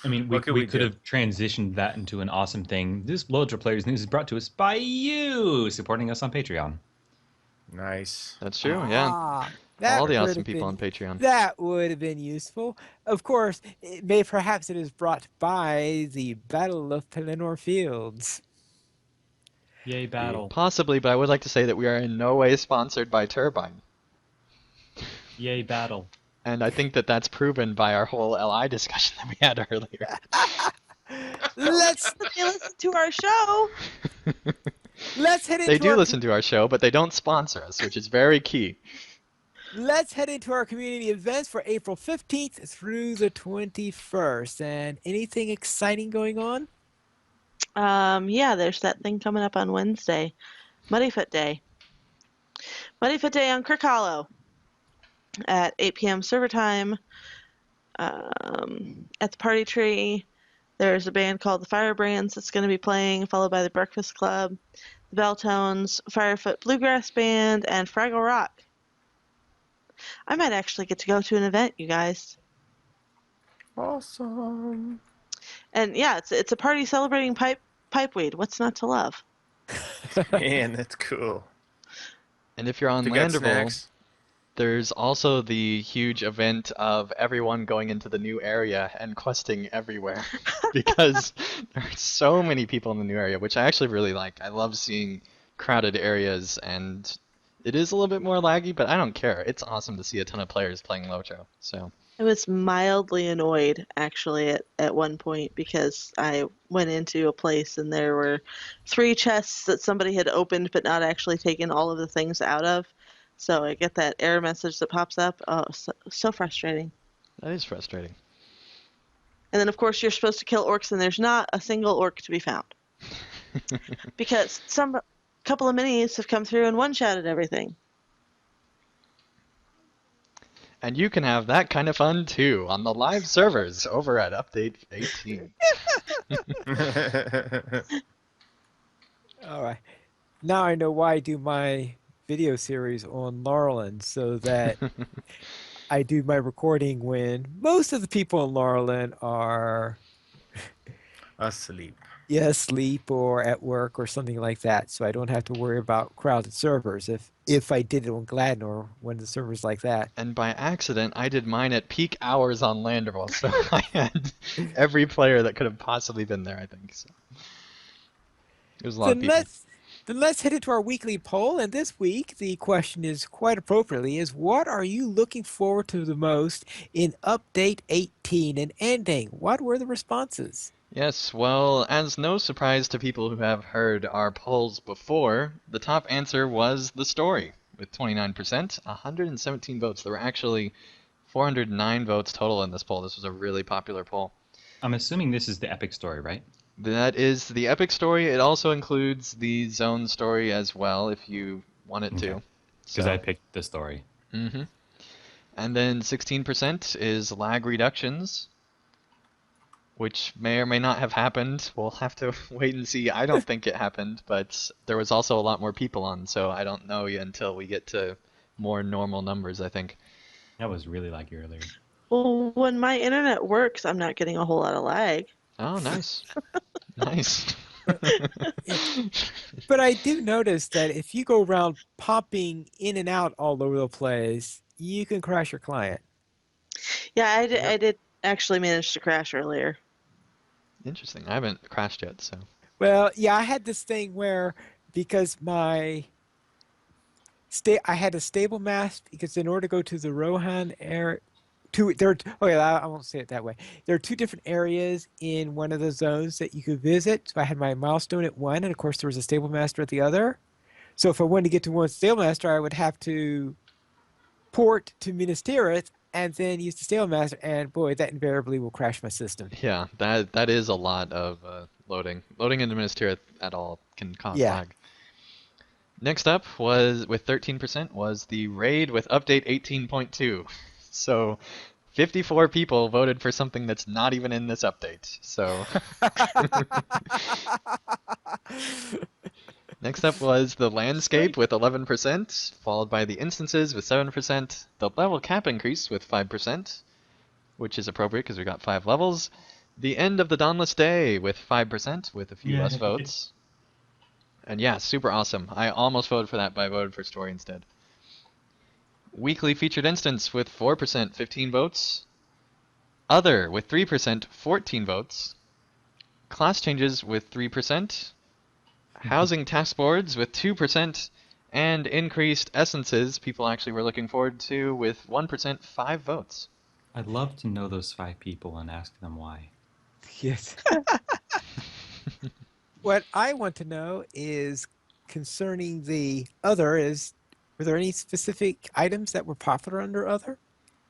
I mean, What could we we could do? have transitioned that into an awesome thing. This LOTRO Players News is brought to us by you, supporting us on Patreon. Nice. That's true, yeah. Ah, All that the would awesome have people been on Patreon. that would have been useful. Of course, perhaps it is brought by the Battle of Pelennor Fields. Yay, battle. Possibly, but I would like to say that we are in no way sponsored by Turbine. Yay, battle. And I think that that's proven by our whole LI discussion that we had earlier. Let's They listen to our show. let's head into They do our listen to our show, but they don't sponsor us, which is very key. let's head into our community events for April 15th through the 21st. And anything exciting going on? Yeah, there's that thing coming up on Wednesday, Muddyfoot Day. Muddyfoot Day on Crick Hollow at 8 p.m. server time. At the party tree, there's a band called the Firebrands that's going to be playing, followed by the Breakfast Club, the Belltones, Firefoot Bluegrass Band, and Fraggle Rock. I might actually get to go to an event, you guys. Awesome. And yeah, it's a party celebrating pipeweed. What's not to love? Man, that's cool. And if you're on They got Landerville, snacks. there's also the huge event of everyone going into the new area and questing everywhere because there are so many people in the new area, which I actually really like. I love seeing crowded areas, and it is a little bit more laggy, but I don't care. It's awesome to see a ton of players playing Lotro. So I was mildly annoyed actually at one point because I went into a place and there were 3 chests that somebody had opened but not actually taken all of the things out of. So I get that error message that pops up. Oh, so frustrating. that is frustrating. And then of course you're supposed to kill orcs and there's not a single orc to be found because some couple of minis have come through and one-shotted everything. And you can have that kind of fun too on the live servers over at Update 18. All right. Now I know why I do my video series on Laurelland so that I do my recording when most of the people in Laurelland are Asleep. yeah, asleep or at work or something like that. So I don't have to worry about crowded servers if I did it on Gladden or one of the servers like that. And by accident, I did mine at peak hours on Landerville, so I had every player that could have possibly been there, I think. So it was a lot of Then people. let's then let's head into our weekly poll. And this week the question is quite appropriately is what are you looking forward to the most in update 18 and ending? What were the responses? Yes, well, as no surprise to people who have heard our polls before, the top answer was the story with 29%, 117 votes. There were actually 409 votes total in this poll. This was a really popular poll. I'm assuming this is the epic story, right? That is the epic story. It also includes the zone story as well, if you want it Okay. to. Because So, I picked the story. hmm And then 16% is lag reductions, which may or may not have happened. We'll have to wait and see. I don't think it happened, but there was also a lot more people on, so I don't know yet until we get to more normal numbers, I think. That was really laggy earlier. Well, when my internet works, I'm not getting a whole lot of lag. Oh, nice. Nice. But yeah, but I do notice that if you go around popping in and out all over the place, you can crash your client. Yeah, Yep. I did actually manage to crash earlier. Interesting. I haven't crashed yet, so. Well, yeah, I had this thing where because I had a stable mast because in order to go to the Rohan area, okay, I won't say it that way. There are two different areas in one of the zones that you could visit. So I had my milestone at one, and of course there was a stable master at the other. So if I wanted to get to one stable master, I would have to port to Minas Tirith and then use the stable master, and boy, that invariably will crash my system. Yeah, that is a lot of loading. Loading into Minister at all can cause Yeah. lag. Next up was, with 13%, was the raid with update 18.2. So 54 people voted for something that's not even in this update. So next up was the landscape with 11%, followed by the instances with 7%, the level cap increase with 5%, which is appropriate because we got 5 levels, the end of the Dawnless Day with 5%, with a few less Yay. votes. And yeah, super awesome. I almost voted for that, but I voted for story instead. Weekly featured instance with 4%, 15 votes. Other with 3%, 14 votes. Class changes with 3%. Housing task boards with 2%. And increased essences, people actually were looking forward to, with 1%, 5 votes. I'd love to know those 5 people and ask them why. Yes. What I want to know is concerning the other is were there any specific items that were popular under other?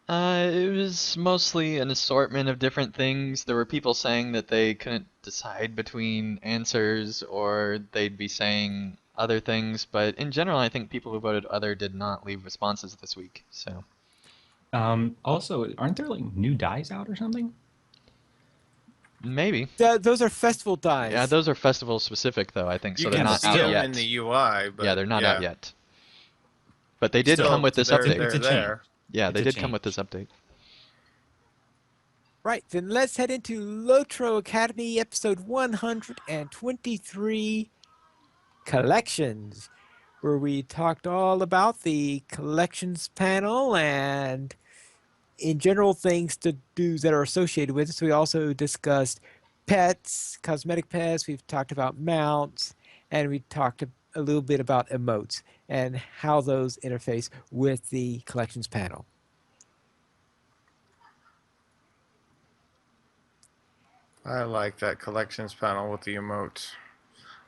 It was mostly an assortment of different things. There were people saying that they couldn't decide between answers or they'd be saying other things, but in general, I think people who voted other did not leave responses this week, so Also, aren't there like new dies out or something? maybe. Those are festival dies. Yeah, those are festival specific though, I think, so You they're can not see out them yet. in the UI, but Yeah, they're not out yeah. yet. But they did Still, come with this they're, update. They're It's a there. Yeah, It's they a did come with this change. update. Right, then let's head into LOTRO Academy episode 123 collections, where we talked all about the collections panel and in general things to do that are associated with it. So we also discussed pets, cosmetic pets, we've talked about mounts, and we talked a little bit about emotes and how those interface with the collections panel. I like that collections panel with the emotes.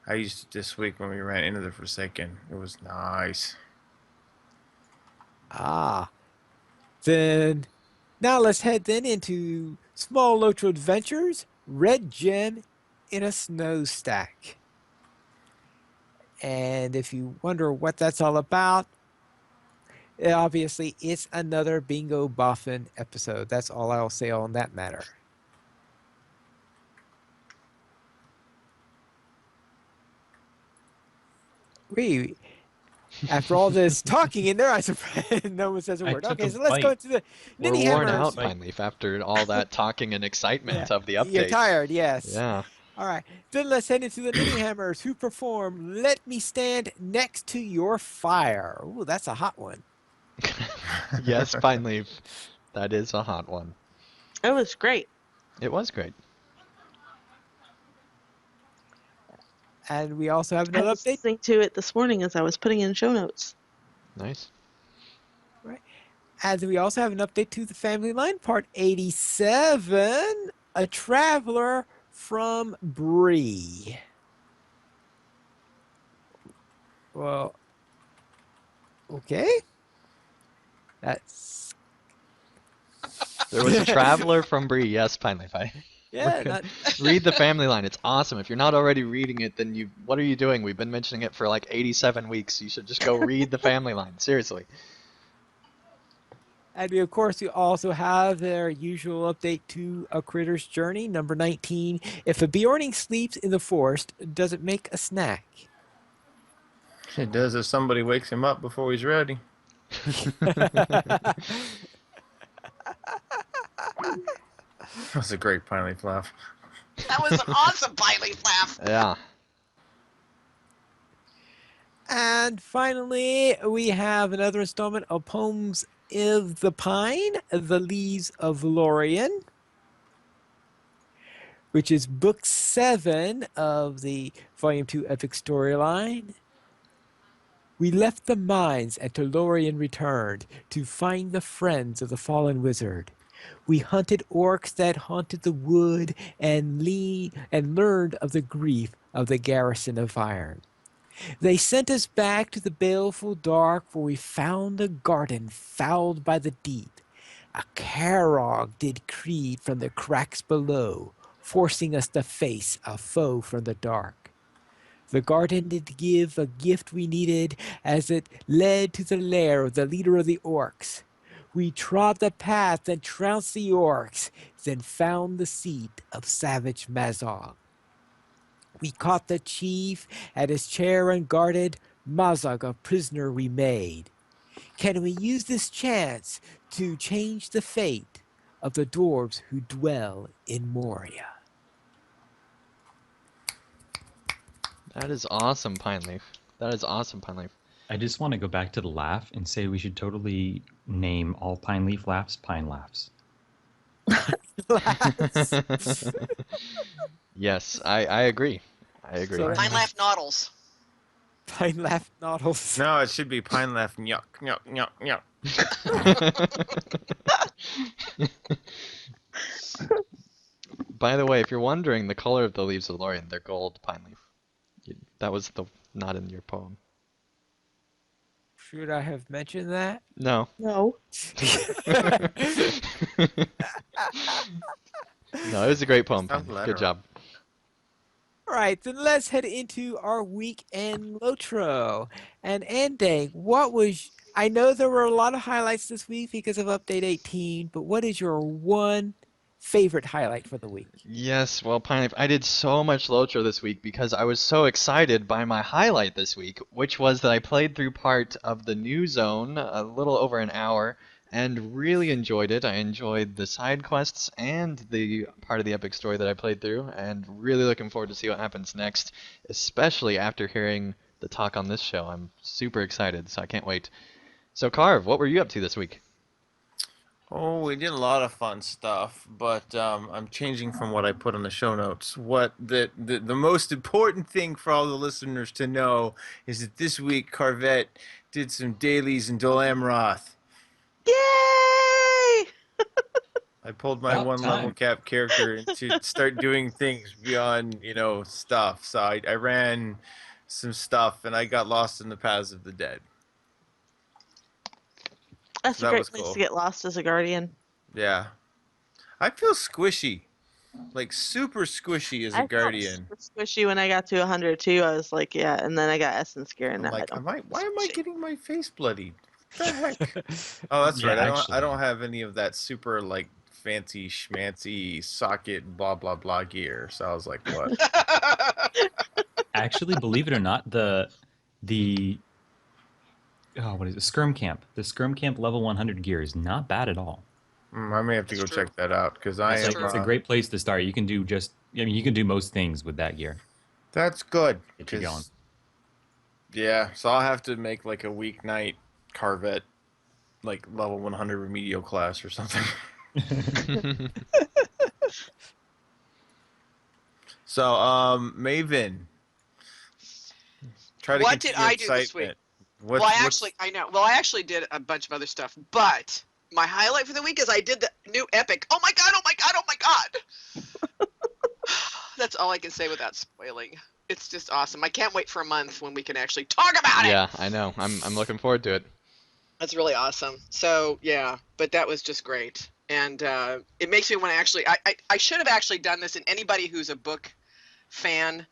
I used it this week when we ran into the Forsaken. It was nice. Ah, then now let's head then into Small Lotro Adventures, Red Gem in a Snow Stack. And if you wonder what that's all about, obviously it's another Bingo Boffin episode. That's all I'll say on that matter. After all this talking in there, I surprised no one says a I word. took Okay, a so let's go bite. into the We're Ninny worn Hammers. out finally after all that talking and excitement of the You're update. tired, yes. Yeah. All right. Then let's head into the mini hammers who perform Let Me Stand Next to Your Fire. Ooh, that's a hot one. Yes, Pine Leaf. That is a hot one. It was great. It was great. And we also have I another was update. listening to it this morning as I was putting in show notes. Nice. Right. And we also have an update to the family line, part 87, A Traveler from Bree. Well, okay. That's There was a traveler from Bree. Yes, Pine Leaf. yeah, We're not, good. Read the family line. It's awesome. If you're not already reading it, then what are you doing? We've been mentioning it for like 87 weeks. You should just go read the family line. Seriously. and we, of course, we also have their usual update to A Critter's Journey, number 19. If a Bjorning sleeps in the forest, does it make a snack? It does if somebody wakes him up before he's ready. That's a great Pine Leaf laugh. That was an awesome Pine Leaf laugh. Yeah. And finally, we have another installment of Poems of the Pine, The Leaves of Lorien, which is book 7 of the Volume 2 Epic Storyline. We left the mines and to Lorien returned to find the friends of the fallen wizard. We hunted orcs that haunted the wood and learned of the grief of the garrison of iron. They sent us back to the baleful dark, for we found a garden fouled by the deep. A carog did creep from the cracks below, forcing us to face a foe from the dark. The garden did give a gift we needed, as it led to the lair of the leader of the orcs. We trod the path and trounced the orcs, then found the seat of savage Mazog. We caught the chief at his chair unguarded, Mazog a prisoner we made. Can we use this chance to change the fate of the dwarves who dwell in Moria? That is awesome, Pine Leaf. That is awesome, Pine Leaf. I just want to go back to the laugh and say we should totally name all Pine Leaf laughs Pine Laughs. Yes, I agree. I agree. So- Pine laugh noddles. Pine laugh noddles. No, it should be Pine Laugh Nyuk, Nyuk, Nyuk, Nyuk. By the way, if you're wondering, the color of the leaves of Lorien, they're gold, Pine Leaf. That was not in your poem. Should I have mentioned that? No. No. No, it was a great poem, Pine Sounds Leaf. Good lateral. job. All right, then let's head into our weekend Lotro. And Andang, I know there were a lot of highlights this week because of Update 18, but what is your one favorite highlight for the week? Yes, well, Pine Leaf, I did so much Lotro this week because I was so excited by my highlight this week, which was that I played through part of the new zone, a little over an hour, and really enjoyed it. I enjoyed the side quests and the part of the epic story that I played through, and really looking forward to see what happens next, especially after hearing the talk on this show. I'm super excited, so I can't wait. So, Carv, what were you up to this week? Oh, we did a lot of fun stuff, but I'm changing from what I put on the show notes. What the most important thing for all the listeners to know is that this week Carvette did some dailies in Dol Amroth. Yay! I pulled my About one level time. cap character to start doing things beyond, stuff. So I ran some stuff and I got lost in the paths of the dead. That's That a great was place cool. to get lost as a guardian. Yeah. I feel squishy. Like super squishy as a I felt guardian. super squishy when I got to 100 too. I was like, yeah, and then I got Essence Gear, and I'm now like, I don't. why am I getting my face bloodied? What the heck? Oh, that's Yeah, right. I actually. don't have any of that super like fancy schmancy socket blah blah blah gear. So I was like, what? Actually, believe it or not, the what is it? Skirm Camp. The Skirm Camp level 100 gear is not bad at all. I may have to That's go true. check that out because I That's am. true. It's a great place to start. You can do I mean, you can do most things with that gear. That's good. Get you going. Yeah, so I'll have to make like a weeknight Corvette, like level 100 remedial class or something. So, Maven, try to What did continue your I do this week? excitement. Well, I actually did a bunch of other stuff, but my highlight for the week is I did the new Epic. Oh my god! Oh my god! Oh my god! That's all I can say without spoiling. It's just awesome. I can't wait for a month when we can actually talk about it. Yeah, I know. I'm looking forward to it. That's really awesome. So yeah, but that was just great, and it makes me want to actually. I should have actually done this. And anybody who's a book fan,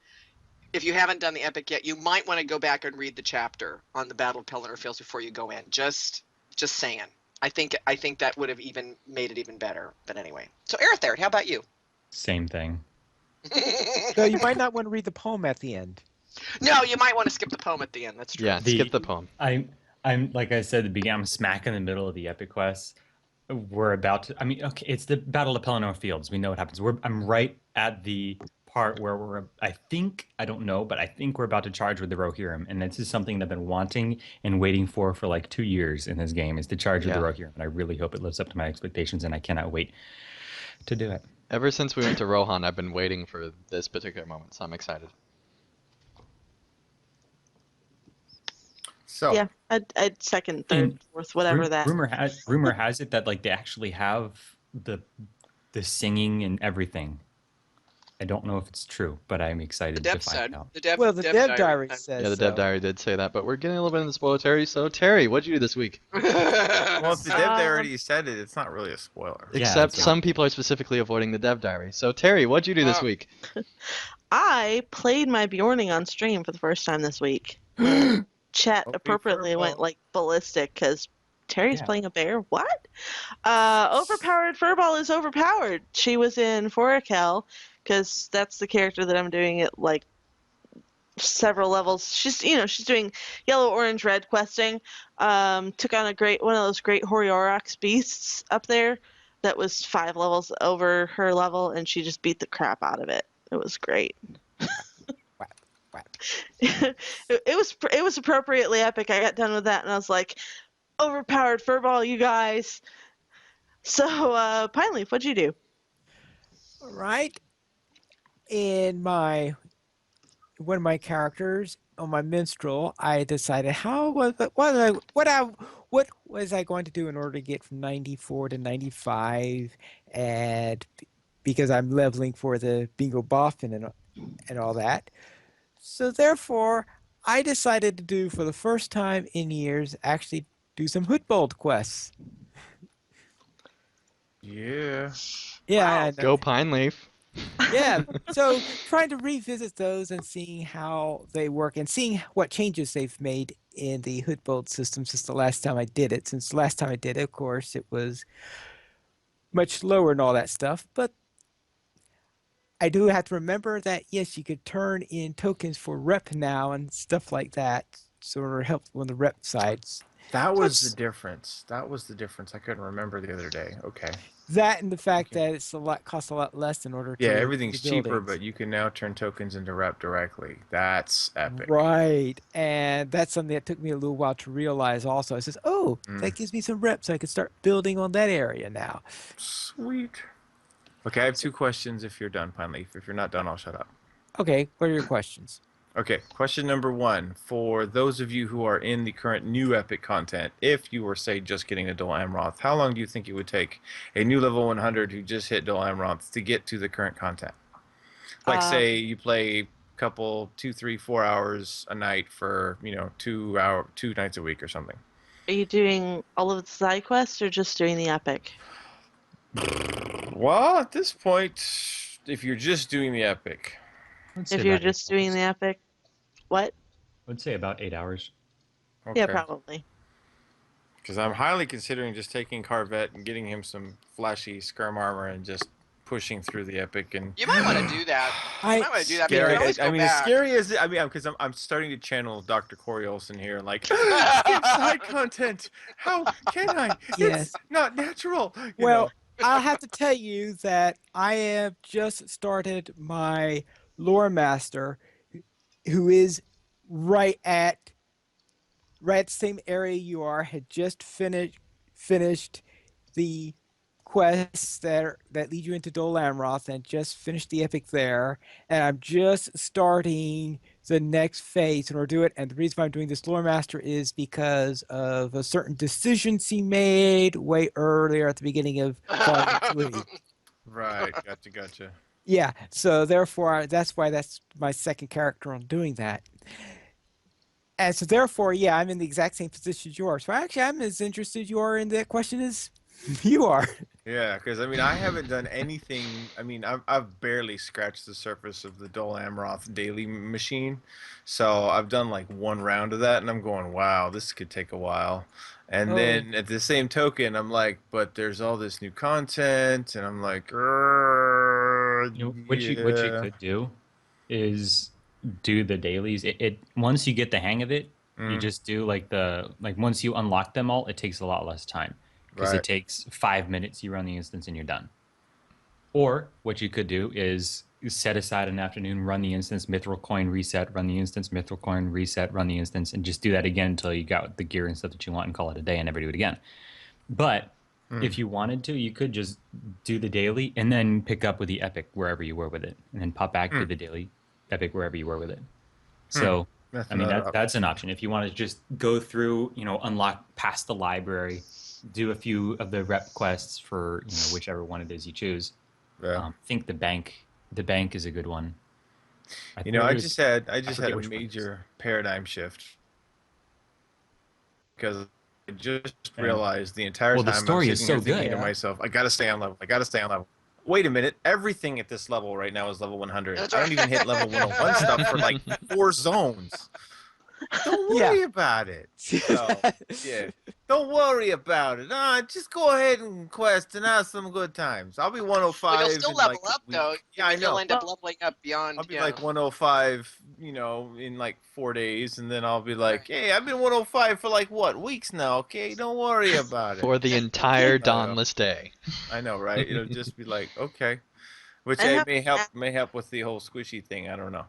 if you haven't done the Epic yet, you might want to go back and read the chapter on the Battle of Pelennor Fields before you go in. Just saying. I think that would have even made it even better. But anyway, so Aerotherid, how about you? Same thing. So you might not want to read the poem at the end. No, you might want to skip the poem at the end. That's true. Yeah, skip the poem. I'm like I said at the beginning, I'm smack in the middle of the epic quest. We're about to. I mean, okay, it's the Battle of Pelennor Fields. We know what happens. I'm right at the part where I don't know, but I think we're about to charge with the Rohirrim, and this is something that I've been wanting and waiting for like 2 years in this game, is to charge with the Rohirrim, and I really hope it lives up to my expectations, and I cannot wait to do it. Ever since we went to Rohan, I've been waiting for this particular moment, so I'm excited. So Yeah, I'd second, third, And fourth, whatever that. Rumor has it that like they actually have the singing and everything. I don't know if it's true, but I'm excited The to dev find said. out. The dev, Well, the dev diary said. says Yeah, the dev so. diary did say that, but we're getting a little bit into the spoiler, Terry. So, Terry, what'd you do this week? well, if the dev already said it, it's not really a spoiler. Yeah, Except it's some people are specifically avoiding the dev diary. So, Terry, what'd you do this week? I played my Bjorning on stream for the first time this week. Chat Okay, appropriately went Furball. like ballistic because Terry's Yeah. playing a bear. What? Overpowered Furball is overpowered. She was in Forakel because that's the character that I'm doing at like several levels. She's doing yellow, orange, red questing. Took on one of those great Horiorox beasts up there that was 5 levels over her level, and she just beat the crap out of it. It was great. It was appropriately epic. I got done with that and I was like, overpowered Furball, you guys. So, Pine Leaf, what'd you do? Right. In one of my characters on my minstrel, I decided what was I going to do in order to get from 94 to 95, and because I'm leveling for the bingo boffin and all that. So therefore, I decided to do, for the first time in years, actually do some Hootbold quests. Yeah. Yeah, Wow. I know. Go Pine Leaf. Yeah. So trying to revisit those and seeing how they work and seeing what changes they've made in the Hootbold system since the last time I did it. Since the last time I did it, of course, it was much lower and all that stuff. But I do have to remember that, yes, you could turn in tokens for rep now and stuff like that. Sort of helpful on the rep sides. That was Plus- the difference. That was the difference. I couldn't remember the other day. Okay. That and the fact Okay. that it's costs a lot less in order to Yeah, everything's do cheaper, buildings. but you can now turn tokens into rep directly. That's epic. Right. And that's something that took me a little while to realize also. I says, oh, that gives me some reps. I can start building on that area now. Sweet. Okay, I have 2 questions if you're done, Pine Leaf. If you're not done, I'll shut up. Okay, what are your questions? Okay, question number 1. For those of you who are in the current new epic content, if you were, say, just getting a Dol Amroth, how long do you think it would take a new level 100 who just hit Dol Amroth to get to the current content? Like, say, you play couple 2, 3, 4 hours a night for 2 nights a week or something. Are you doing all of the side quests or just doing the epic? Well, at this point, if you're just doing the epic, If you're just doing the epic, what? I would say about 8 hours. okay. Yeah, probably. Because I'm highly considering just taking Carvet and getting him some flashy skirm armor and just pushing through the epic and. You might want to do that. You might want to do that. But you can always go I mean, as back. scary as because I'm starting to channel Dr. Corey Olson here, like skip side content. How can I? Yes. It's not natural. Well, I'll have to tell you that I have just started my lore master, who is right at right the same area you are. Had just finished the quests that lead you into Dol Amroth, and just finished the epic there. And I'm just starting the next phase in order to do it. And the reason why I'm doing this lore master is because of a certain decisions he made way earlier at the beginning of Volume 3. Right. Gotcha. Yeah, so therefore that's why that's my second character on doing that. And so therefore, yeah, I'm in the exact same position as you are. So actually I'm as interested you are in that question as you are. Yeah, because I mean, I haven't done anything. I mean, I've barely scratched the surface of the Dol Amroth daily machine, so I've done like one round of that, and I'm going, wow, this could take a while. And Oh, then at the same token, I'm like, but there's all this new content, and I'm like, What you yeah. could do is do the dailies. It once you get the hang of it, you Mm, just do like once you unlock them all, it takes a lot less time because it right. takes 5 minutes. You run the instance and you're done. Or what you could do is set aside an afternoon, run the instance, mithril coin reset, run the instance, mithril coin reset, run the instance, and just do that again until you got the gear and stuff that you want and call it a day and never do it again. But Mm, if you wanted to, you could just do the daily and then pick up with the epic wherever you were with it, and then pop back to mm, the daily epic wherever you were with it. mm. So, That's I mean, another that's option. an option. If you want to just go through, unlock past the library, do a few of the rep quests for whichever one it is you choose. Yeah. I think the bank is a good one. You know, I I just had forget a which one it is. major paradigm shift because I just And realized the entire well, the time I'm story is sitting here so thinking good. to yeah. myself, I gotta stay on level. I gotta stay on level. Wait a minute, everything at this level right now is level 100. That's I right. don't even hit level 101 stuff for like 4 zones. Don't Yeah. worry about it. So, yeah. Don't worry about it. Just go ahead and quest and have some good times. I'll be Well, you'll 105 still in level like a up though. week. I Yeah, I mean, you'll know. end up Well, leveling up I'll beyond. be like 105, in like 4 days, and then I'll be like, Right. hey, I've been 105 for like what, weeks now, okay? Don't worry about it. For the entire Uh, dawnless day. I know, right? It'll just be like, okay. Which I have may help with the whole squishy thing. I don't know.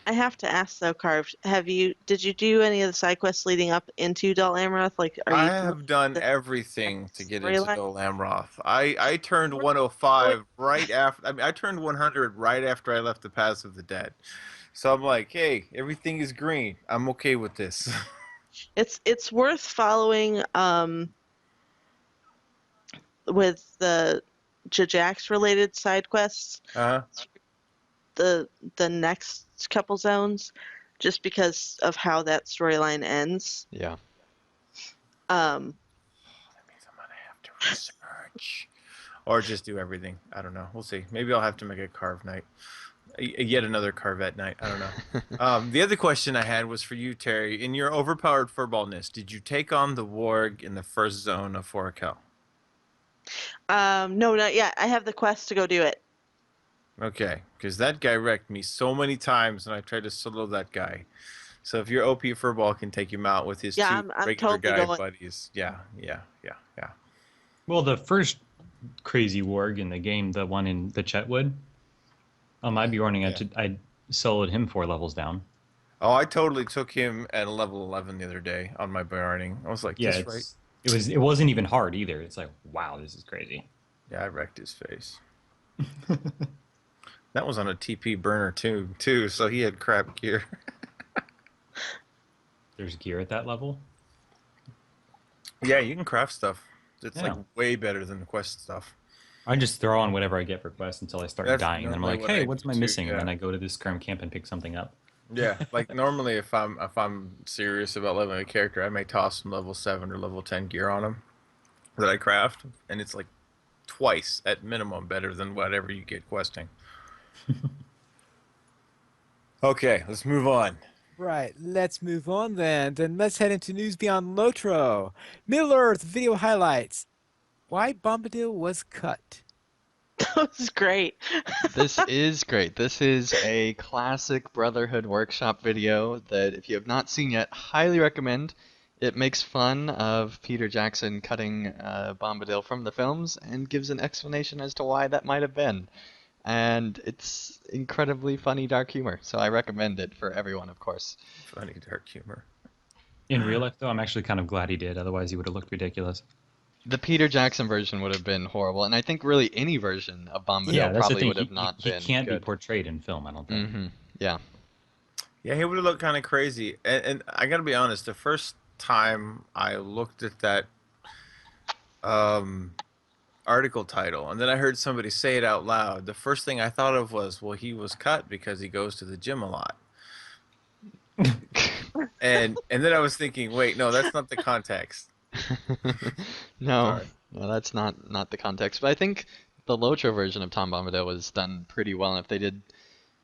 I have to ask though, Carved, did you do any of the side quests leading up into Dol Amroth? Like, are I you familiar have with done the everything to get into storyline? Dol Amroth. I turned We're going- 105 right after. I mean, I turned 100 right after I left the Pass of the Dead. So I'm like, hey, everything is green. I'm okay with this. It's worth following with the Jajax related side quests Uh-huh. the next couple zones just because of how that storyline ends. Yeah. Um That means I'm gonna have to research. Or just do everything. I don't know. We'll see. Maybe I'll have to make a carve night. Yet another Carvette night. I don't know. The other question I had was for you, Terry. In your overpowered furballness, did you take on the warg in the first zone of Forakel? no, not yet. I have the quest to go do it. Okay, because that guy wrecked me so many times, and I tried to solo that guy. So if your OP furball can take him out with his Yeah, two I'm regular totally guy going. buddies, yeah. Well, the first crazy warg in the game, the one in the Chetwood, I'd be running. Yeah. I soloed him 4 levels down. Oh, I totally took him at a level 11 the other day on my burning. I was like, Yeah, this right? it wasn't even hard either. It's like, wow, this is crazy. Yeah, I wrecked his face. That was on a TP burner too, so he had crap gear. There's gear at that level. Yeah, you can craft stuff. It's like Yeah. way better than the quest stuff. I just throw on whatever I get for quests until I start That's dying. And then I'm normally like, what hey, I what's do my too, missing? And yeah. then I go to this current camp and pick something up. Yeah, like normally if I'm serious about leveling a character, I may toss some level 7 or level 10 gear on him that I craft, and it's like twice at minimum better than whatever you get questing. Okay, let's move on. Right, let's move on then. Then let's head into news beyond Lotro. Middle Earth video highlights. Why Bombadil was cut. That was great. This is great. This is a classic Brotherhood Workshop video that, if you have not seen yet, highly recommend. It makes fun of Peter Jackson cutting Bombadil from the films and gives an explanation as to why that might have been. And it's incredibly funny dark humor, so I recommend it for everyone, of course. Funny dark humor. In real life, though, I'm actually kind of glad he did. Otherwise, he would have looked ridiculous. The Peter Jackson version would have been horrible, and I think really any version of Yeah, Bombadil that's the probably thing. would have not He been can't be good. portrayed in film, I don't think. Yeah. Yeah, he would have looked kind of crazy. And I gotta be honest, the first time I looked at that um, article title, and then I heard somebody say it out loud, the first thing I thought of was, well, he was cut because he goes to the gym a lot. And then I was thinking, wait, no, that's not the context. No, Sorry. no, that's not the context. But I think the LOTRO version of Tom Bombadil was done pretty well. And if they did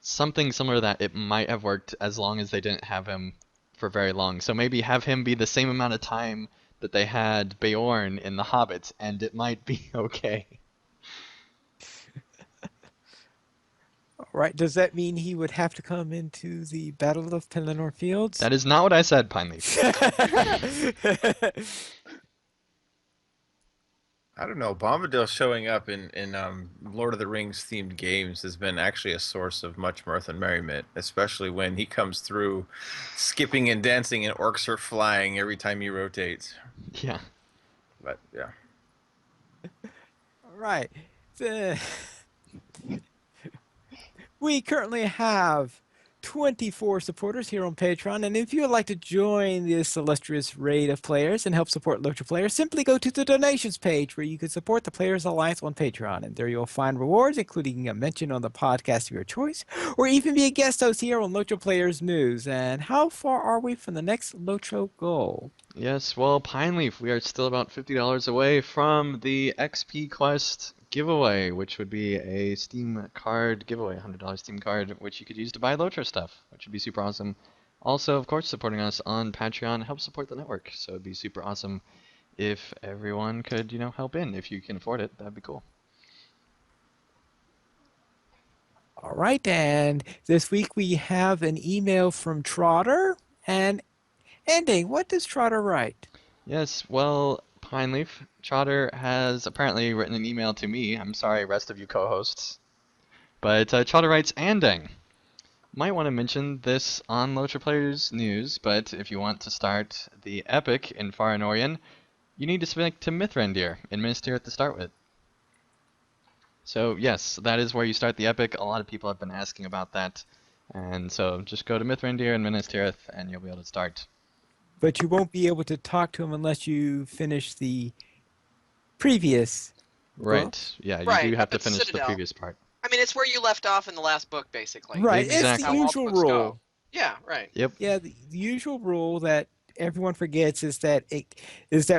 something similar to that, it might have worked as long as they didn't have him for very long. So maybe have him be the same amount of time that they had Beorn in The Hobbit, and it might be okay. All right. Does that mean he would have to come into the Battle of Pelennor Fields? That is not what I said, Pineleaf. I don't know. Bombadil showing up in Lord of the Rings themed games has been actually a source of much mirth and merriment, especially when he comes through skipping and dancing and orcs are flying every time he rotates. Yeah. But yeah. All right. We currently have 24 supporters here on Patreon, and if you would like to join this illustrious raid of players and help support LOTRO players, simply go to the donations page where you can support the Players Alliance on Patreon, and there you'll find rewards, including a mention on the podcast of your choice, or even be a guest host here on LOTRO Players News. And how far are we from the next LOTRO goal? Yes, well, Pineleaf, we are still about $50 away from the XP Quest giveaway, which would be a Steam card giveaway, $100 Steam card, which you could use to buy LOTRO stuff, which would be super awesome. Also, of course, supporting us on Patreon helps support the network, so it'd be super awesome if everyone could, help in. If you can afford it, that'd be cool. All right, and this week we have an email from Trotter, and Ending, what does Trotter write? Yes, well, Pineleaf, Trotter has apparently written an email to me. I'm sorry, rest of you co-hosts. But Trotter writes, Anding. Might want to mention this on LOTRO Players News, but if you want to start the epic in Farinorian, you need to select to Mithrandir in Minas Tirith to start with. So yes, that is where you start the epic. A lot of people have been asking about that. And so just go to Mithrandir in Minas Tirith and you'll be able to start. But you won't be able to talk to him unless you finish the previous book. Right. Yeah, you do have to finish the previous part. I mean, it's where you left off in the last book, basically. Right, Exactly. it's the usual rule. Yeah, right. Yep. Yeah, the usual rule that everyone forgets is that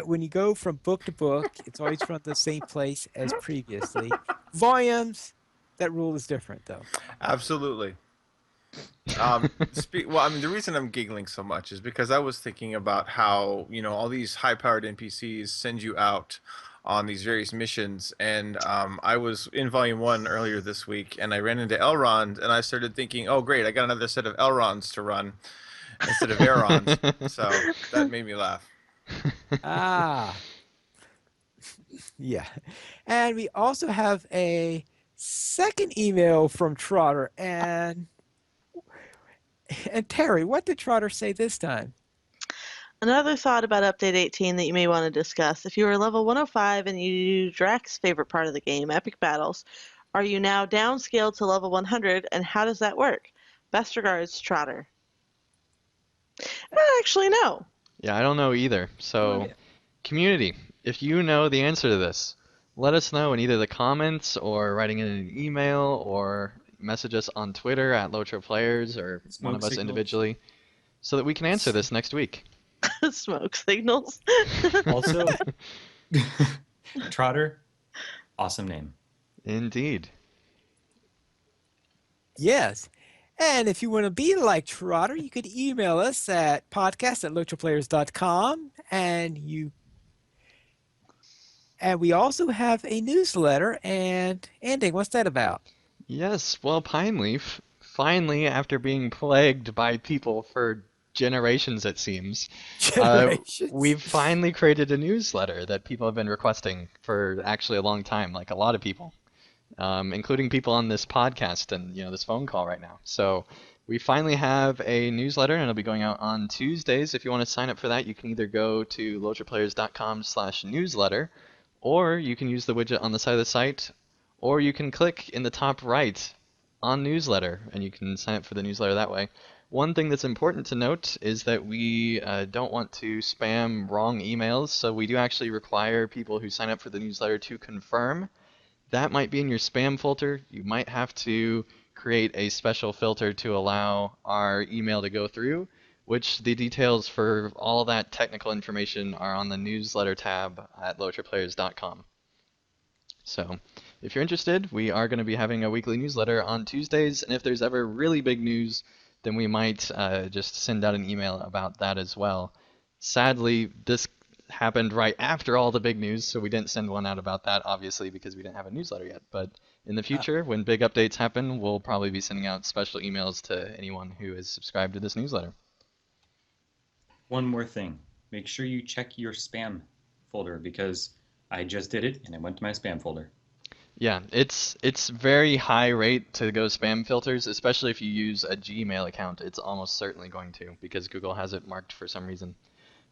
when you go from book to book, it's always from the same place as previously. Volumes, that rule is different, though. Absolutely. Well, I mean, the reason I'm giggling so much is because I was thinking about how, all these high-powered NPCs send you out on these various missions, and I was in Volume 1 earlier this week, and I ran into Elronds, and I started thinking, oh, great, I got another set of Elronds to run instead of Elronds, so that made me laugh. Ah. Yeah. And we also have a second email from Trotter, and Terry, what did Trotter say this time? Another thought about Update 18 that you may want to discuss. If you are level 105 and you do Drax's favorite part of the game, epic battles, are you now downscaled to level 100, and how does that work? Best regards, Trotter. Actually, no. Yeah, I don't know either. So, community, if you know the answer to this, let us know in either the comments or writing in an email or message us on Twitter at LOTRO Players or one of us individually so that we can answer this next week. Smoke signals. Also, Trotter, awesome name. Indeed. Yes. And if you want to be like Trotter, you could email us at podcast@lotroplayers.com, and we also have a newsletter. And Ending, what's that about? Yes, well, Pineleaf, finally, after being plagued by people for generations, it seems, Generations. we've finally created a newsletter that people have been requesting for actually a long time, like a lot of people, including people on this podcast and this phone call right now. So we finally have a newsletter, and it'll be going out on Tuesdays. If you want to sign up for that, you can either go to lotraplayers.com/newsletter, or you can use the widget on the side of the site, or you can click in the top right on newsletter, and you can sign up for the newsletter that way. One thing that's important to note is that we don't want to spam wrong emails, so we do actually require people who sign up for the newsletter to confirm. That might be in your spam filter. You might have to create a special filter to allow our email to go through, which the details for all that technical information are on the newsletter tab at lotraplayers.com. So if you're interested, we are going to be having a weekly newsletter on Tuesdays, and if there's ever really big news, then we might just send out an email about that as well. Sadly, this happened right after all the big news, so we didn't send one out about that, obviously, because we didn't have a newsletter yet. But in the future, when big updates happen, we'll probably be sending out special emails to anyone who is subscribed to this newsletter. One more thing. Make sure you check your spam folder, because I just did it and it went to my spam folder. Yeah, it's very high rate to go spam filters, especially if you use a Gmail account. It's almost certainly going to, because Google has it marked for some reason.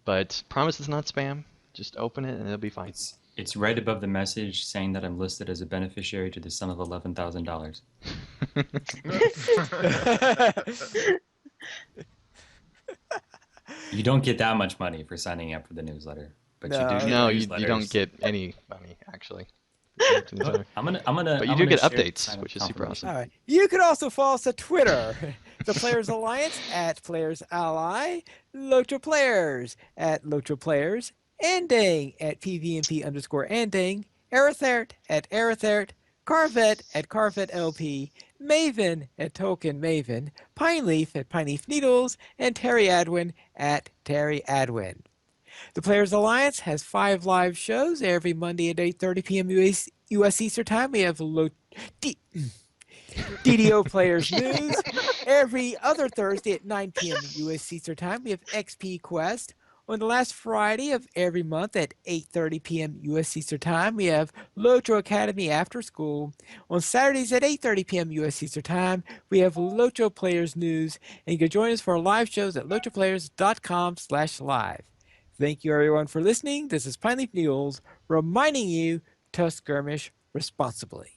But promise it's not spam. Just open it and it'll be fine. It's right above the message saying that I'm listed as a beneficiary to the sum of $11,000. You don't get that much money for signing up for the newsletter, but you do No. get No, you newsletters. don't get any money, actually. But you do get updates, which is super awesome. All right. You can also follow us at Twitter, the Players Alliance at Players Ally, LOTRO Players at LOTRO Players, Ending at PVMP_Ending, Arathert at Arathert, Carvet at Carvet LP, Maven at Token Maven, Pineleaf at Pineleaf Needles, and Terry Adwin at Terry Adwin. The Players Alliance has 5 live shows every Monday at 8:30 p.m. U.S. Eastern Time. We have DDO Players News. Every other Thursday at 9 p.m. U.S. Eastern Time, we have XP Quest. On the last Friday of every month at 8:30 p.m. U.S. Eastern Time, we have LOTRO Academy After School. On Saturdays at 8:30 p.m. U.S. Eastern Time, we have LOTRO Players News. And you can join us for our live shows at lotroplayers.com/live. Thank you, everyone, for listening. This is Pineleaf Needles reminding you to skirmish responsibly.